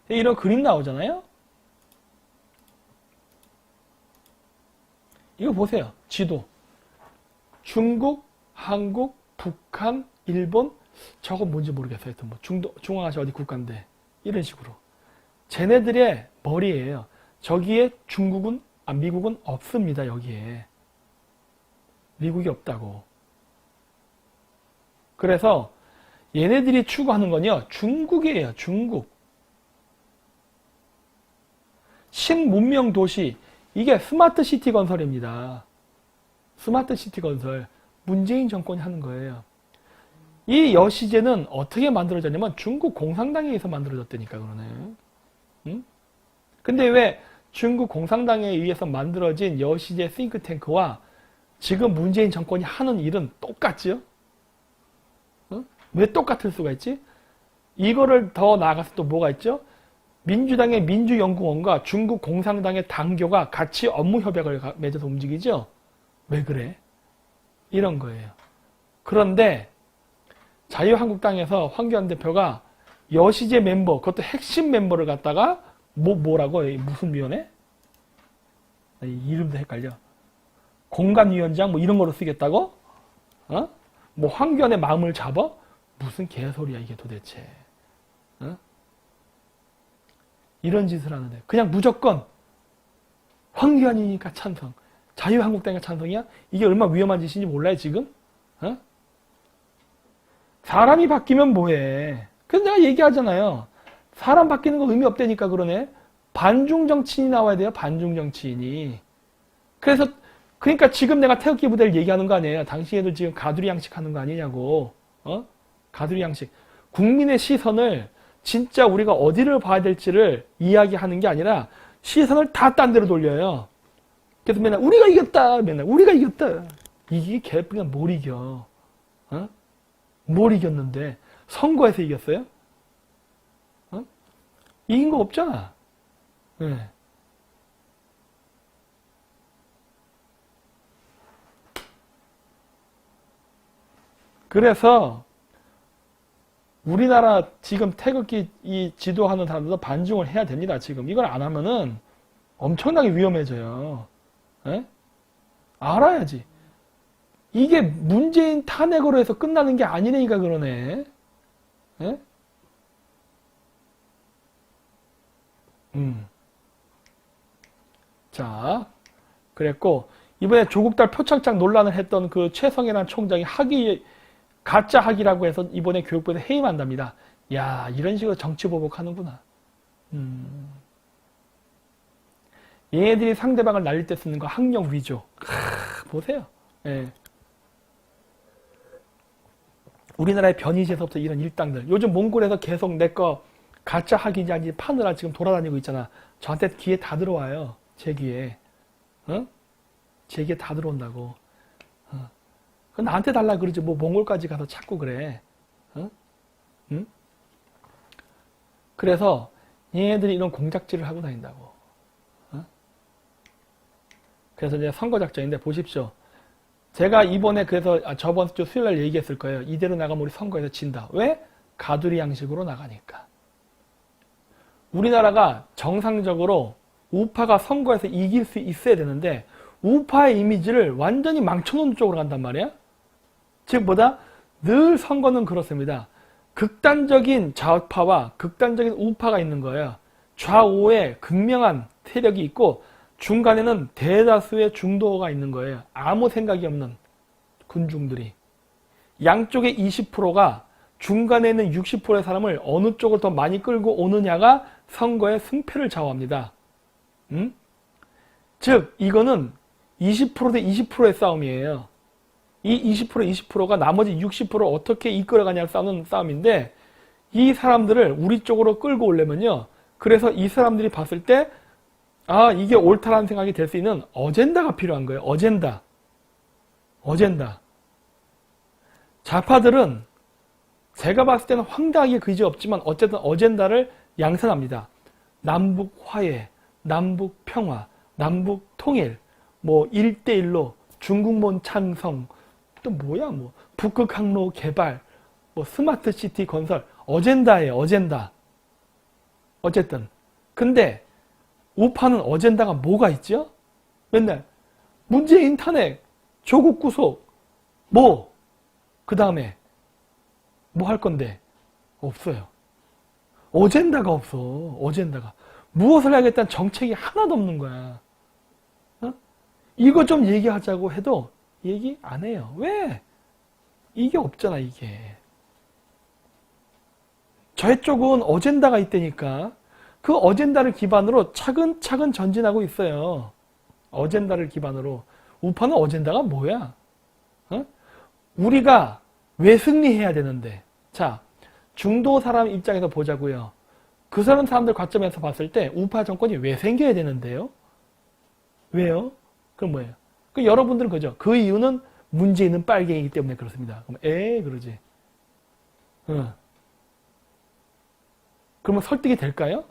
이런 그림 나오잖아요? 이거 보세요. 지도. 중국, 한국, 북한, 일본, 저건 뭔지 모르겠어요. 하여튼 뭐 중앙아시아 어디 국가인데. 이런 식으로. 쟤네들의 머리예요. 저기에 미국은 없습니다. 여기에. 미국이 없다고. 그래서 얘네들이 추구하는 건요, 중국이에요. 중국. 신문명 도시. 이게 스마트 시티 건설입니다. 스마트 시티 건설. 문재인 정권이 하는 거예요. 이 여시제는 어떻게 만들어졌냐면 중국 공산당에 의해서 만들어졌다니까, 그러네. 응? 근데 왜 중국 공산당에 의해서 만들어진 여시제 싱크탱크와 지금 문재인 정권이 하는 일은 똑같지요? 응? 왜 똑같을 수가 있지? 이거를 더 나아가서 또 뭐가 있죠? 민주당의 민주연구원과 중국 공산당의 당교가 같이 업무 협약을 맺어서 움직이죠? 왜 그래? 이런 거예요. 그런데 자유한국당에서 황교안 대표가 여시제 멤버, 그것도 핵심 멤버를 갖다가 뭐라고? 무슨 위원회? 이름도 헷갈려. 공간위원장 뭐 이런 거로 쓰겠다고? 어? 뭐 황교안의 마음을 잡아? 무슨 개소리야 이게 도대체. 어? 이런 짓을 하는데 그냥 무조건 황교안이니까 찬성. 자유한국당이니까 찬성이야? 이게 얼마나 위험한 짓인지 몰라요 지금? 어? 사람이 바뀌면 뭐해? 그래서 내가 얘기하잖아요. 사람 바뀌는 거 의미 없다니까 그러네. 반중 정치인이 나와야 돼요. 반중 정치인이. 그래서 그러니까 지금 내가 태극기 부대를 얘기하는 거 아니에요. 당신애들 지금 가두리 양식 하는 거 아니냐고. 어? 가두리 양식. 국민의 시선을 진짜 우리가 어디를 봐야 될지를 이야기하는 게 아니라 시선을 다 딴 데로 돌려요. 그래서 맨날 우리가 이겼다. 맨날 우리가 이겼다. 이게 개뿔이가 뭘 이겨. 어? 뭘 이겼는데 선거에서 이겼어요? 어? 이긴 거 없잖아. 네. 그래서 우리나라 지금 태극기 이 지도하는 사람들도 반중을 해야 됩니다. 지금 이걸 안 하면은 엄청나게 위험해져요. 에? 알아야지. 이게 문재인 탄핵으로 해서 끝나는 게 아니니까 그러네. 에? 자, 그랬고 이번에 조국달 표창장 논란을 했던 그 최성해란 총장이 가짜 학이라고 해서 이번에 교육부에서 해임한답니다. 야, 이런 식으로 정치 보복하는구나. 얘네들이 상대방을 날릴 때 쓰는 거 학력 위조. 보세요. 예. 우리나라의 변희재서부터 이런 일당들. 요즘 몽골에서 계속 내 거 가짜 학이지 아닌지 파느라 지금 돌아다니고 있잖아. 저한테 귀에 다 들어와요. 제 귀에. 어? 제 귀에 다 들어온다고. 그 나한테 달라 그러지 뭐 몽골까지 가서 찾고 그래. 어? 응? 그래서 얘네들이 이런 공작질을 하고 다닌다고. 어? 그래서 이제 선거 작전인데 보십시오. 제가 이번에 그래서 저번 주 수요일 날 얘기했을 거예요. 이대로 나가면 우리 선거에서 진다. 왜? 가두리 양식으로 나가니까. 우리나라가 정상적으로 우파가 선거에서 이길 수 있어야 되는데 우파의 이미지를 완전히 망쳐놓는 쪽으로 간단 말이야. 즉 뭐다? 늘 선거는 그렇습니다. 극단적인 좌파와 극단적인 우파가 있는 거예요. 좌우에 극명한 세력이 있고 중간에는 대다수의 중도가 있는 거예요. 아무 생각이 없는 군중들이. 양쪽의 20%가 중간에 있는 60%의 사람을 어느 쪽을 더 많이 끌고 오느냐가 선거의 승패를 좌우합니다. 즉 이거는 20%대 20%의 싸움이에요. 이 20%, 20%가 나머지 60%를 어떻게 이끌어가냐를 싸우는 싸움인데 이 사람들을 우리 쪽으로 끌고 오려면요. 그래서 이 사람들이 봤을 때 아, 이게 옳다라는 생각이 될 수 있는 어젠다가 필요한 거예요. 어젠다. 좌파들은 제가 봤을 때는 황당하게 그지없지만 어쨌든 어젠다를 양산합니다. 남북 화해, 남북 평화, 남북 통일, 뭐 1대1로 중국문 찬성, 또 뭐야 뭐 북극 항로 개발, 뭐 스마트 시티 건설, 어젠다예요. 어젠다. 어쨌든 근데 우파는 어젠다가 뭐가 있죠? 맨날 문재인 탄핵, 조국 구속, 뭐 그 다음에 뭐 할 건데 없어요. 어젠다가 없어. 어젠다가 무엇을 하겠다는 정책이 하나도 없는 거야. 어? 이거 좀 얘기하자고 해도 얘기 안 해요. 왜? 이게 없잖아, 이게. 저쪽은 어젠다가 있다니까. 그 어젠다를 기반으로 차근차근 전진하고 있어요. 어젠다를 기반으로. 우파는 어젠다가 뭐야? 어? 우리가 왜 승리해야 되는데? 자, 중도 사람 입장에서 보자고요. 그 사람들 관점에서 봤을 때 우파 정권이 왜 생겨야 되는데요? 왜요? 그럼 뭐예요? 그 여러분들은 그죠? 그 이유는 문재인은 빨갱이기 때문에 그렇습니다. 그럼 그러지. 그러면 설득이 될까요?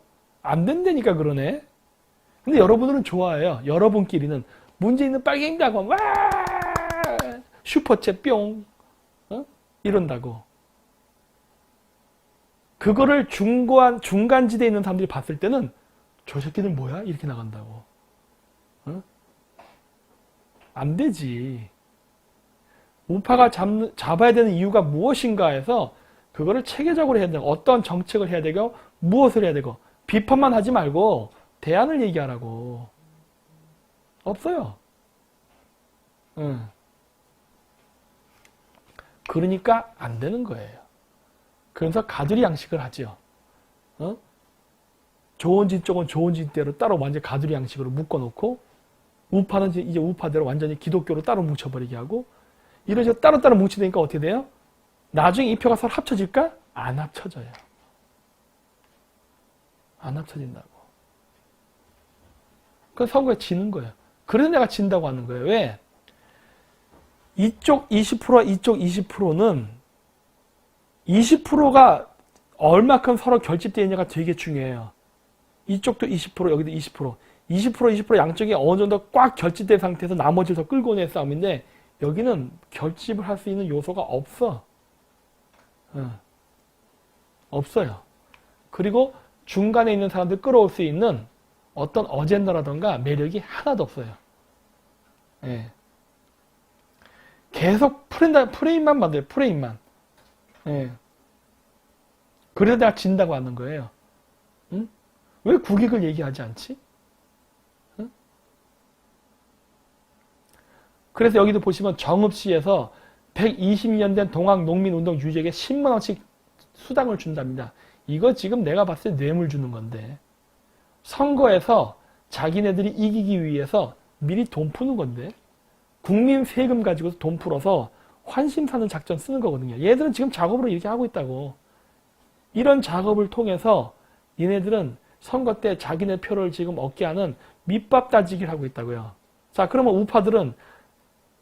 안 된다니까 그러네. 근데 여러분들은 좋아해요. 여러분끼리는 문재인은 빨갱이다고 와 슈퍼챗 뿅 이런다고. 그거를 중간지대에 있는 사람들이 봤을 때는 저 새끼들 뭐야? 이렇게 나간다고. 안 되지. 우파가 잡아야 되는 이유가 무엇인가 해서 그거를 체계적으로 해야 되고 어떤 정책을 해야 되고 무엇을 해야 되고 비판만 하지 말고 대안을 얘기하라고. 없어요. 그러니까 안 되는 거예요. 그래서 가두리 양식을 하죠. 좋은 진 쪽은 좋은 진대로 따로 완전 가두리 양식으로 묶어놓고, 우파는 이제 우파대로 완전히 기독교로 따로 뭉쳐버리게 하고, 이런 식으로 따로따로 뭉치니까 어떻게 돼요? 나중에 이 표가 서로 합쳐질까? 안 합쳐져요. 안 합쳐진다고. 그 선거에 지는 거예요. 그래서 내가 진다고 하는 거예요. 왜? 이쪽 20%와 이쪽 20%는 20%가 얼마큼 서로 결집되어 있냐가 되게 중요해요. 이쪽도 20%, 여기도 20%. 20% 양쪽이 어느 정도 꽉 결집된 상태에서 나머지를 더 끌고 오는 싸움인데, 여기는 결집을 할 수 있는 요소가 없어. 없어요. 그리고 중간에 있는 사람들 끌어올 수 있는 어떤 어젠더라던가 매력이 하나도 없어요. 예. 계속 프레임만 만들어요. 프레임만. 예. 그래서 내가 진다고 하는 거예요. 응? 왜 국익을 얘기하지 않지? 응? 그래서 여기도 보시면 정읍시에서 120년 된 동학농민운동 유족에게 10만 원씩 수당을 준답니다. 이거 지금 내가 봤을 때 뇌물 주는 건데, 선거에서 자기네들이 이기기 위해서 미리 돈 푸는 건데, 국민 세금 가지고 돈 풀어서 환심 사는 작전 쓰는 거거든요. 얘들은 지금 작업으로 이렇게 하고 있다고. 이런 작업을 통해서 얘네들은 선거 때 자기네 표를 지금 얻게 하는 밑밥 따지기를 하고 있다고요. 자, 그러면 우파들은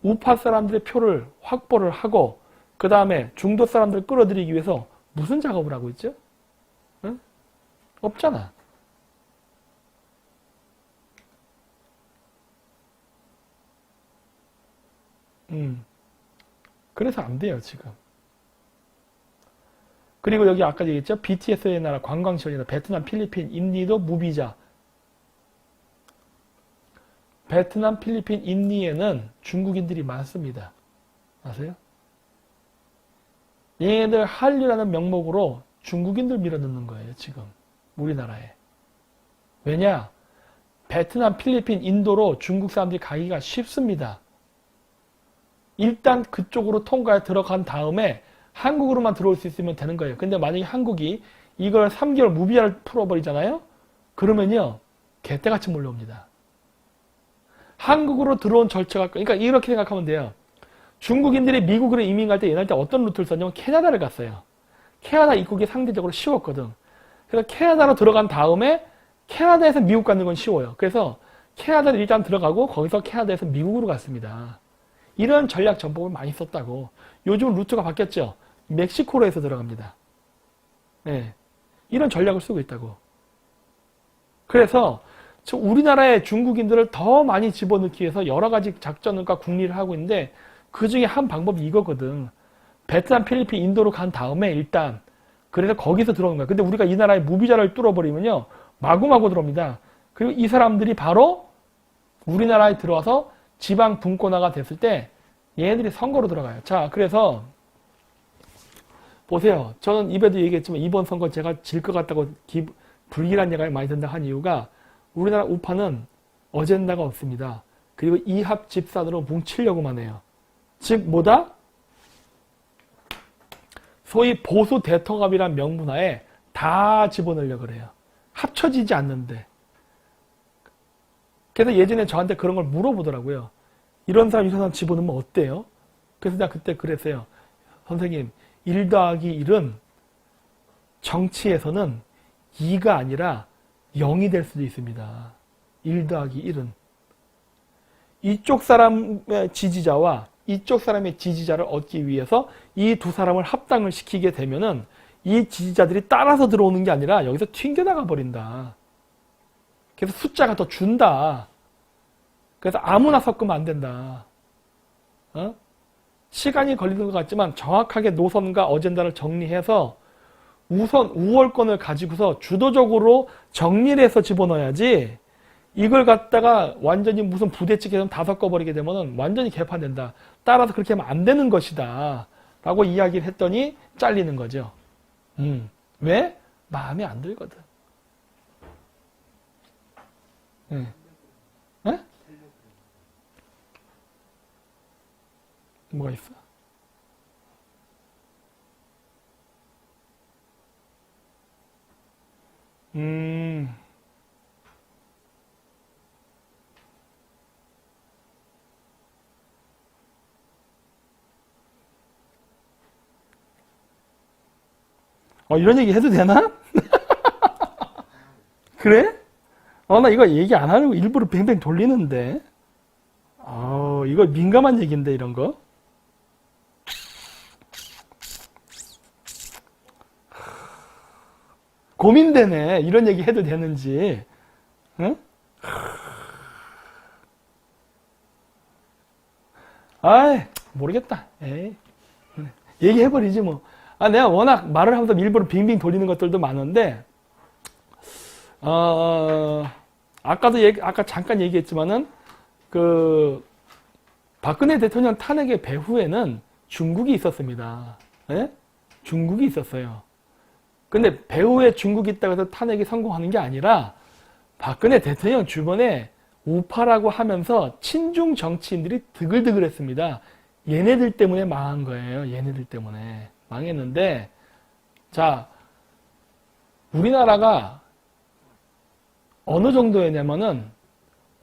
우파 사람들의 표를 확보를 하고, 그 다음에 중도 사람들을 끌어들이기 위해서 무슨 작업을 하고 있죠? 응? 없잖아. 그래서 안 돼요, 지금. 그리고 여기 아까 얘기했죠? BTS의 나라 관광지원이나 베트남, 필리핀, 인디도 무비자. 베트남, 필리핀, 인디에는 중국인들이 많습니다. 아세요? 얘네들 한류라는 명목으로 중국인들 밀어넣는 거예요, 지금. 우리나라에. 왜냐? 베트남, 필리핀, 인도로 중국 사람들이 가기가 쉽습니다. 일단 그쪽으로 통과해 들어간 다음에 한국으로만 들어올 수 있으면 되는 거예요. 근데 만약에 한국이 이걸 3개월 무비자를 풀어버리잖아요? 그러면요, 개떼같이 몰려옵니다. 한국으로 들어온 절차가, 그러니까 이렇게 생각하면 돼요. 중국인들이 미국으로 이민 갈 때 옛날 때 어떤 루트를 썼냐면 캐나다를 갔어요. 캐나다 입국이 상대적으로 쉬웠거든. 그래서 캐나다로 들어간 다음에 캐나다에서 미국 가는 건 쉬워요. 그래서 캐나다를 일단 들어가고 거기서 캐나다에서 미국으로 갔습니다. 이런 전략 전법을 많이 썼다고. 요즘 루트가 바뀌었죠. 멕시코로 해서 들어갑니다. 네. 이런 전략을 쓰고 있다고. 그래서 우리나라의 중국인들을 더 많이 집어넣기 위해서 여러 가지 작전과 국리를 하고 있는데, 그 중에 한 방법이 이거거든. 베트남, 필리핀, 인도로 간 다음에 일단 그래서 거기서 들어오는 거야. 근데 우리가 이 나라의 무비자를 뚫어버리면요, 마구마구 들어옵니다. 그리고 이 사람들이 바로 우리나라에 들어와서 지방 분권화가 됐을 때 얘네들이 선거로 들어가요. 자, 그래서 보세요. 저는 입에도 얘기했지만 이번 선거 제가 질 것 같다고 불길한 얘기가 많이 된다 한 이유가, 우리나라 우파는 어젠다가 없습니다. 그리고 이합 집산으로 뭉치려고만 해요. 즉 뭐다? 소위 보수 대통합이란 명분하에 다 집어넣으려고 그래요. 합쳐지지 않는데. 그래서 예전에 저한테 그런 걸 물어보더라고요. 이런 사람 집어넣으면 어때요? 그래서 내가 그때 그랬어요. 선생님, 1 더하기 1은 정치에서는 2가 아니라 0이 될 수도 있습니다. 1 더하기 1은. 이쪽 사람의 지지자와 이쪽 사람의 지지자를 얻기 위해서 이 두 사람을 합당을 시키게 되면은 이 지지자들이 따라서 들어오는 게 아니라 여기서 튕겨나가 버린다. 그래서 숫자가 더 준다. 그래서 아무나 섞으면 안 된다. 시간이 걸리는 것 같지만 정확하게 노선과 어젠다를 정리해서 우선 우월권을 가지고서 주도적으로 정리를 해서 집어넣어야지, 이걸 갖다가 완전히 무슨 부대찌개처럼 다 섞어버리게 되면 완전히 개판된다. 따라서 그렇게 하면 안 되는 것이다. 라고 이야기를 했더니 잘리는 거죠. 왜? 마음에 안 들거든. 네. 네? 뭐가 있어? 음. 이런 얘기 해도 되나? 그래? 나 이거 얘기 안 하려고 일부러 뱅뱅 돌리는데. 이거 민감한 얘기인데, 이런 거. 고민되네. 이런 얘기 해도 되는지. 응? 아이, 모르겠다. 에이. 얘기해버리지, 뭐. 내가 워낙 말을 하면서 일부러 빙빙 돌리는 것들도 많은데, 아까 잠깐 얘기했지만은, 박근혜 대통령 탄핵의 배후에는 중국이 있었습니다. 예? 중국이 있었어요. 근데 배후에 중국이 있다고 해서 탄핵이 성공하는 게 아니라, 박근혜 대통령 주변에 우파라고 하면서 친중 정치인들이 드글드글 했습니다. 얘네들 때문에 망한 거예요. 얘네들 때문에. 망했는데, 자, 우리나라가 어느 정도였냐면은,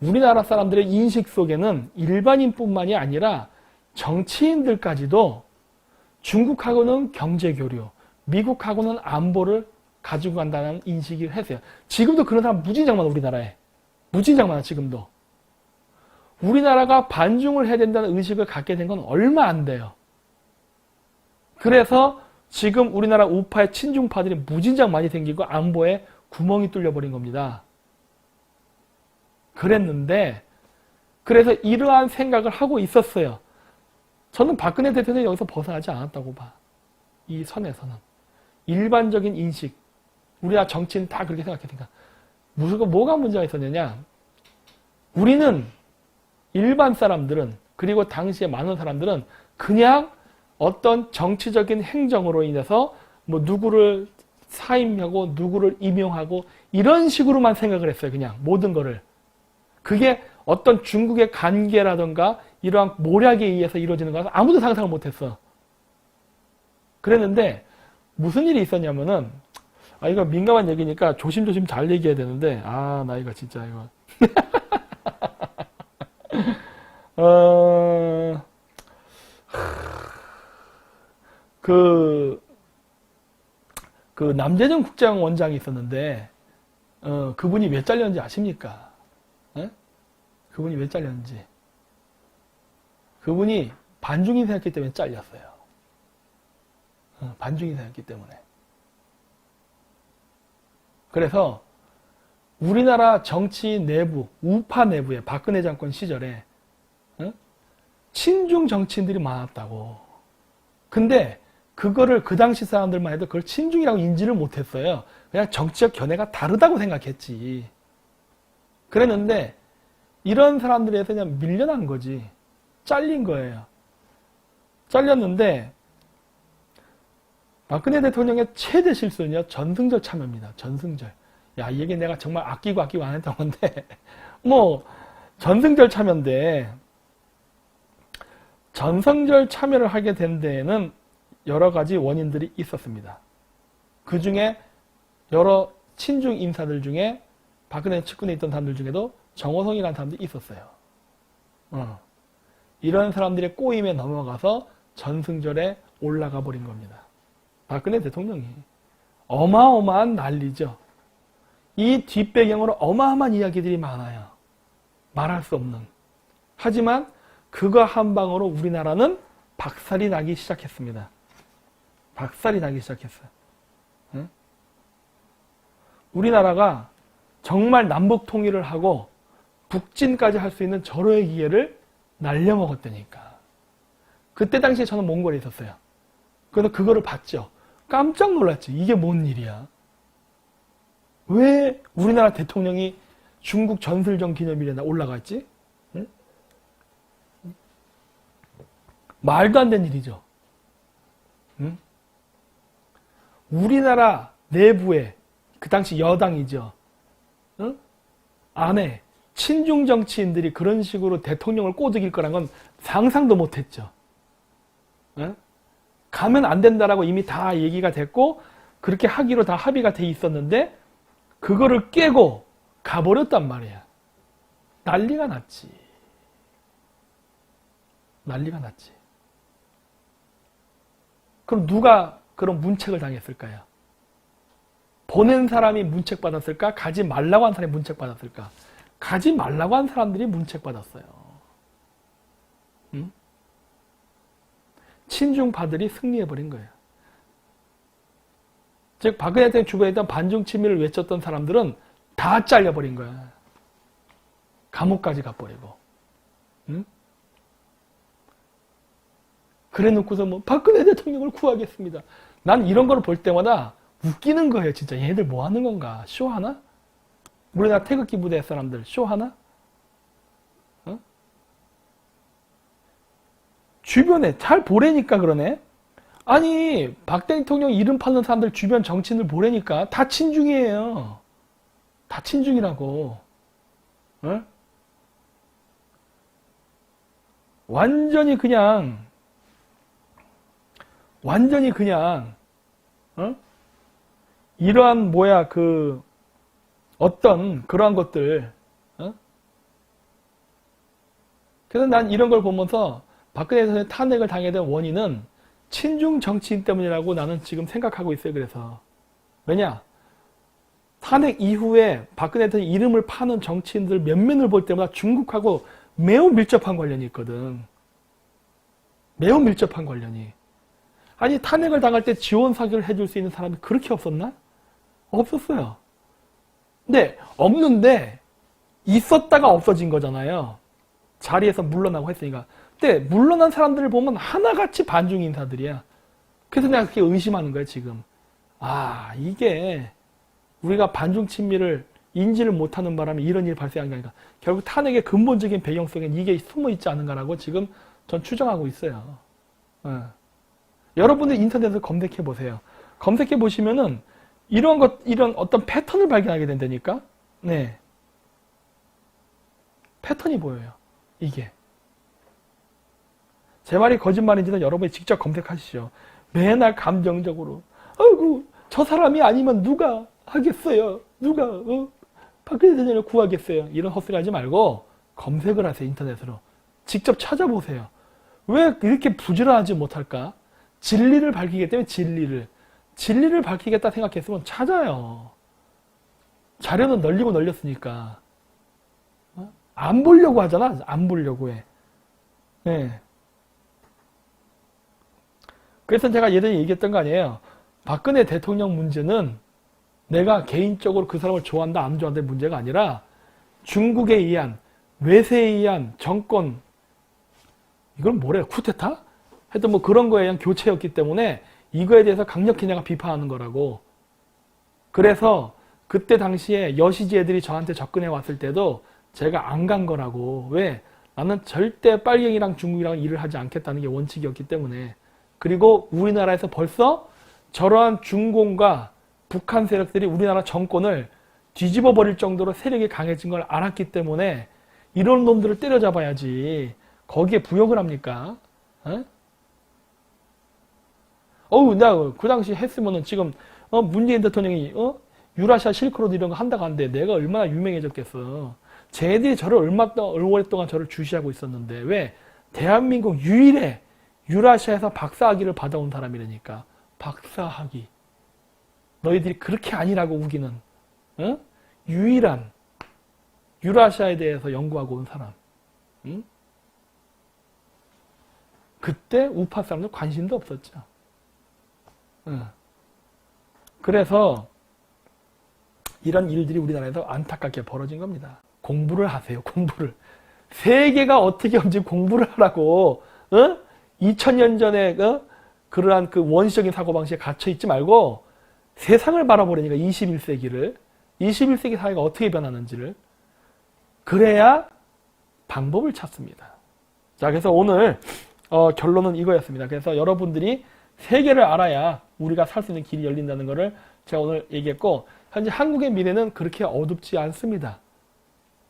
우리나라 사람들의 인식 속에는 일반인뿐만이 아니라 정치인들까지도 중국하고는 경제교류, 미국하고는 안보를 가지고 간다는 인식을 했어요. 지금도 그런 사람 무진장 많아, 우리나라에. 무진장 많아, 지금도. 우리나라가 반중을 해야 된다는 의식을 갖게 된 건 얼마 안 돼요. 그래서 지금 우리나라 우파의 친중파들이 무진장 많이 생기고 안보에 구멍이 뚫려버린 겁니다. 그래서 이러한 생각을 하고 있었어요. 저는 박근혜 대통령이 여기서 벗어나지 않았다고 봐. 이 선에서는. 일반적인 인식. 우리나라 정치인 다 그렇게 생각했으니까. 뭐가 문제가 있었느냐. 우리는 일반 사람들은, 그리고 당시에 많은 사람들은 그냥 어떤 정치적인 행정으로 인해서 뭐 누구를 사임하고 누구를 임용하고 이런 식으로만 생각을 했어요. 그냥 모든 거를. 그게 어떤 중국의 관계라든가 이러한 모략에 의해서 이루어지는 거라서 아무도 상상을 못했어. 그랬는데 무슨 일이 있었냐면은, 이거 민감한 얘기니까 조심조심 잘 얘기해야 되는데, 나 이거 진짜 이거. 남재정 국정원장이 있었는데, 그분이 왜 잘렸는지 아십니까? 그분이 왜 잘렸는지. 그분이 반중인 생각했기 때문에 잘렸어요. 반중인 생각했기 때문에. 그래서 우리나라 정치 내부, 우파 내부에 박근혜 정권 시절에 친중 정치인들이 많았다고. 근데 그거를 그 당시 사람들만 해도 그걸 친중이라고 인지를 못했어요. 그냥 정치적 견해가 다르다고 생각했지. 그랬는데 이런 사람들에서 그냥 밀려난 거지. 잘린 거예요. 잘렸는데 박근혜 대통령의 최대 실수는요, 전승절 참여입니다. 전승절. 이 얘기 내가 정말 아끼고 안 했던 건데, 전승절 참여인데, 전승절 참여를 하게 된 데에는 여러 가지 원인들이 있었습니다. 그 중에 여러 친중 인사들 중에 박근혜 측근에 있던 사람들 중에도 정호성이라는 사람들이 있었어요. 이런 사람들의 꼬임에 넘어가서 전승절에 올라가 버린 겁니다. 박근혜 대통령이. 어마어마한 난리죠. 이 뒷배경으로 어마어마한 이야기들이 많아요. 말할 수 없는. 하지만 그거 한 방으로 우리나라는 박살이 나기 시작했습니다. 박살이 나기 시작했어요. 응? 우리나라가 정말 남북 통일을 하고 북진까지 할 수 있는 절호의 기회를 날려먹었다니까. 그때 당시에 저는 몽골에 있었어요. 그래서 그거를 봤죠. 깜짝 놀랐지. 이게 뭔 일이야. 왜 우리나라 대통령이 중국 전술정 기념일에 올라갔지? 응? 말도 안 되는 일이죠. 응? 우리나라 내부에 그 당시 여당이죠. 응? 안에 친중 정치인들이 그런 식으로 대통령을 꼬드길 거란 건 상상도 못했죠. 응? 가면 안 된다라고 이미 다 얘기가 됐고 그렇게 하기로 다 합의가 돼 있었는데 그거를 깨고 가버렸단 말이야. 난리가 났지. 난리가 났지. 그럼 누가 그런 문책을 당했을까요? 보낸 사람이 문책 받았을까? 가지 말라고 한 사람이 문책 받았을까? 가지 말라고 한 사람들이 문책 받았어요. 응? 친중파들이 승리해버린 거예요. 즉 박근혜 대통령 주변에 있던 반중친미를 외쳤던 사람들은 다 잘려버린 거야. 감옥까지 가버리고. 응? 그래 놓고서 뭐 박근혜 대통령을 구하겠습니다. 난 이런 걸 볼 때마다 웃기는 거예요. 진짜 얘네들 뭐 하는 건가? 쇼하나? 우리나라 태극기 부대 사람들 쇼하나? 어? 주변에 잘 보래니까 그러네. 아니 박 대통령 이름 파는 사람들 주변 정치인들 보래니까 다 친중이에요. 다 친중이라고. 어? 완전히 그냥 어? 이러한 어떤 그러한 것들. 어? 그래서 난 이런 걸 보면서 박근혜 대통령의 탄핵을 당해야 될 원인은 친중 정치인 때문이라고 나는 지금 생각하고 있어요. 그래서 왜냐? 탄핵 이후에 박근혜 대통령 이름을 파는 정치인들 면면을 볼 때마다 중국하고 매우 밀접한 관련이 있거든. 매우 밀접한 관련이. 아니 탄핵을 당할 때 지원 사격을 해줄 수 있는 사람이 그렇게 없었나? 없었어요. 근데 없는데 있었다가 없어진 거잖아요. 자리에서 물러나고 했으니까. 근데 물러난 사람들을 보면 하나같이 반중 인사들이야. 그래서 내가 그렇게 의심하는 거야 지금. 아 이게 우리가 반중 친미를 인지를 못하는 바람에 이런 일이 발생한 게 아닌가. 결국 탄핵의 근본적인 배경속엔 이게 숨어 있지 않은가라고 지금 전 추정하고 있어요. 여러분들 인터넷에서 검색해 보세요. 검색해 보시면은 이런 어떤 패턴을 발견하게 된다니까. 네. 패턴이 보여요. 이게. 제 말이 거짓말인지는 여러분이 직접 검색하시죠. 맨날 감정적으로 아이고 저 사람이 아니면 누가 하겠어요. 누가 박근혜 대통령을 구하겠어요. 이런 헛소리 하지 말고 검색을 하세요. 인터넷으로. 직접 찾아보세요. 왜 이렇게 부지런하지 못할까? 진리를 밝히기 때문에 진리를 밝히겠다 생각했으면 찾아요. 자료는 널리고 널렸으니까. 안 보려고 하잖아. 안 보려고 해. 네. 그래서 제가 예전에 얘기했던 거 아니에요. 박근혜 대통령 문제는 내가 개인적으로 그 사람을 좋아한다 안 좋아한다의 문제가 아니라 중국에 의한 외세에 의한 정권 이건 뭐래요? 쿠데타? 하여튼 뭐 그런 거에 의한 교체였기 때문에 이거에 대해서 강력히 내가 비판하는 거라고. 그래서 그때 당시에 여시지 애들이 저한테 접근해 왔을 때도 제가 안 간 거라고. 왜? 나는 절대 빨갱이랑 중국이랑 일을 하지 않겠다는 게 원칙이었기 때문에. 그리고 우리나라에서 벌써 저러한 중공과 북한 세력들이 우리나라 정권을 뒤집어 버릴 정도로 세력이 강해진 걸 알았기 때문에 이런 놈들을 때려잡아야지. 거기에 부역을 합니까? 나 그 당시 했으면은 지금 문재인 대통령이 유라시아 실크로드 이런 거 한다고 하는데 내가 얼마나 유명해졌겠어. 쟤들이 저를 얼마 오랫동안 저를 주시하고 있었는데 왜? 대한민국 유일의 유라시아에서 박사학위를 받아온 사람이라니까. 박사학위. 너희들이 그렇게 아니라고 우기는 유일한 유라시아에 대해서 연구하고 온 사람. 응? 그때 우파 사람들 관심도 없었죠. 그래서 이런 일들이 우리나라에서 안타깝게 벌어진 겁니다. 공부를 하세요. 공부를. 세계가 어떻게 하는지 공부를 하라고. 2000년 전에 그러한 그 원시적인 사고방식에 갇혀있지 말고 세상을 바라보려니까 21세기를 21세기 사회가 어떻게 변하는지를 그래야 방법을 찾습니다. 자, 그래서 오늘 결론은 이거였습니다. 그래서 여러분들이 세계를 알아야 우리가 살 수 있는 길이 열린다는 것을 제가 오늘 얘기했고 현재 한국의 미래는 그렇게 어둡지 않습니다.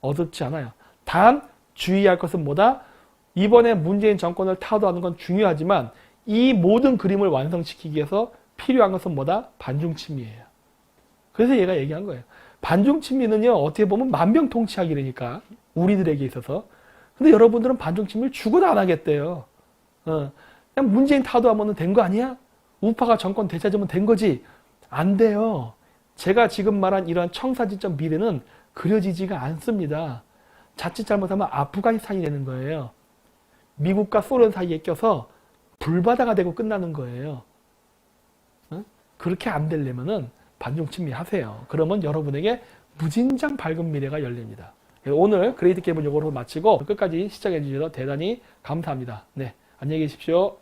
어둡지 않아요. 단 주의할 것은 뭐다? 이번에 문재인 정권을 타도하는 건 중요하지만 이 모든 그림을 완성시키기 위해서 필요한 것은 뭐다? 반중침미예요. 그래서 얘가 얘기한 거예요. 반중친미는요, 어떻게 보면 만병통치약이라니까, 우리들에게 있어서. 근데 여러분들은 반중친미를 죽어도 안 하겠대요. 그냥 문재인 타도하면 된 거 아니야? 우파가 정권 되찾으면 된 거지? 안 돼요. 제가 지금 말한 이런 청사진적 미래는 그려지지가 않습니다. 자칫 잘못하면 아프가니스탄이 되는 거예요. 미국과 소련 사이에 껴서 불바다가 되고 끝나는 거예요. 그렇게 안 되려면은 반중친미 하세요. 그러면 여러분에게 무진장 밝은 미래가 열립니다. 오늘 그레이트 게임은 요거로 마치고 끝까지 시청해 주셔서 대단히 감사합니다. 네, 안녕히 계십시오.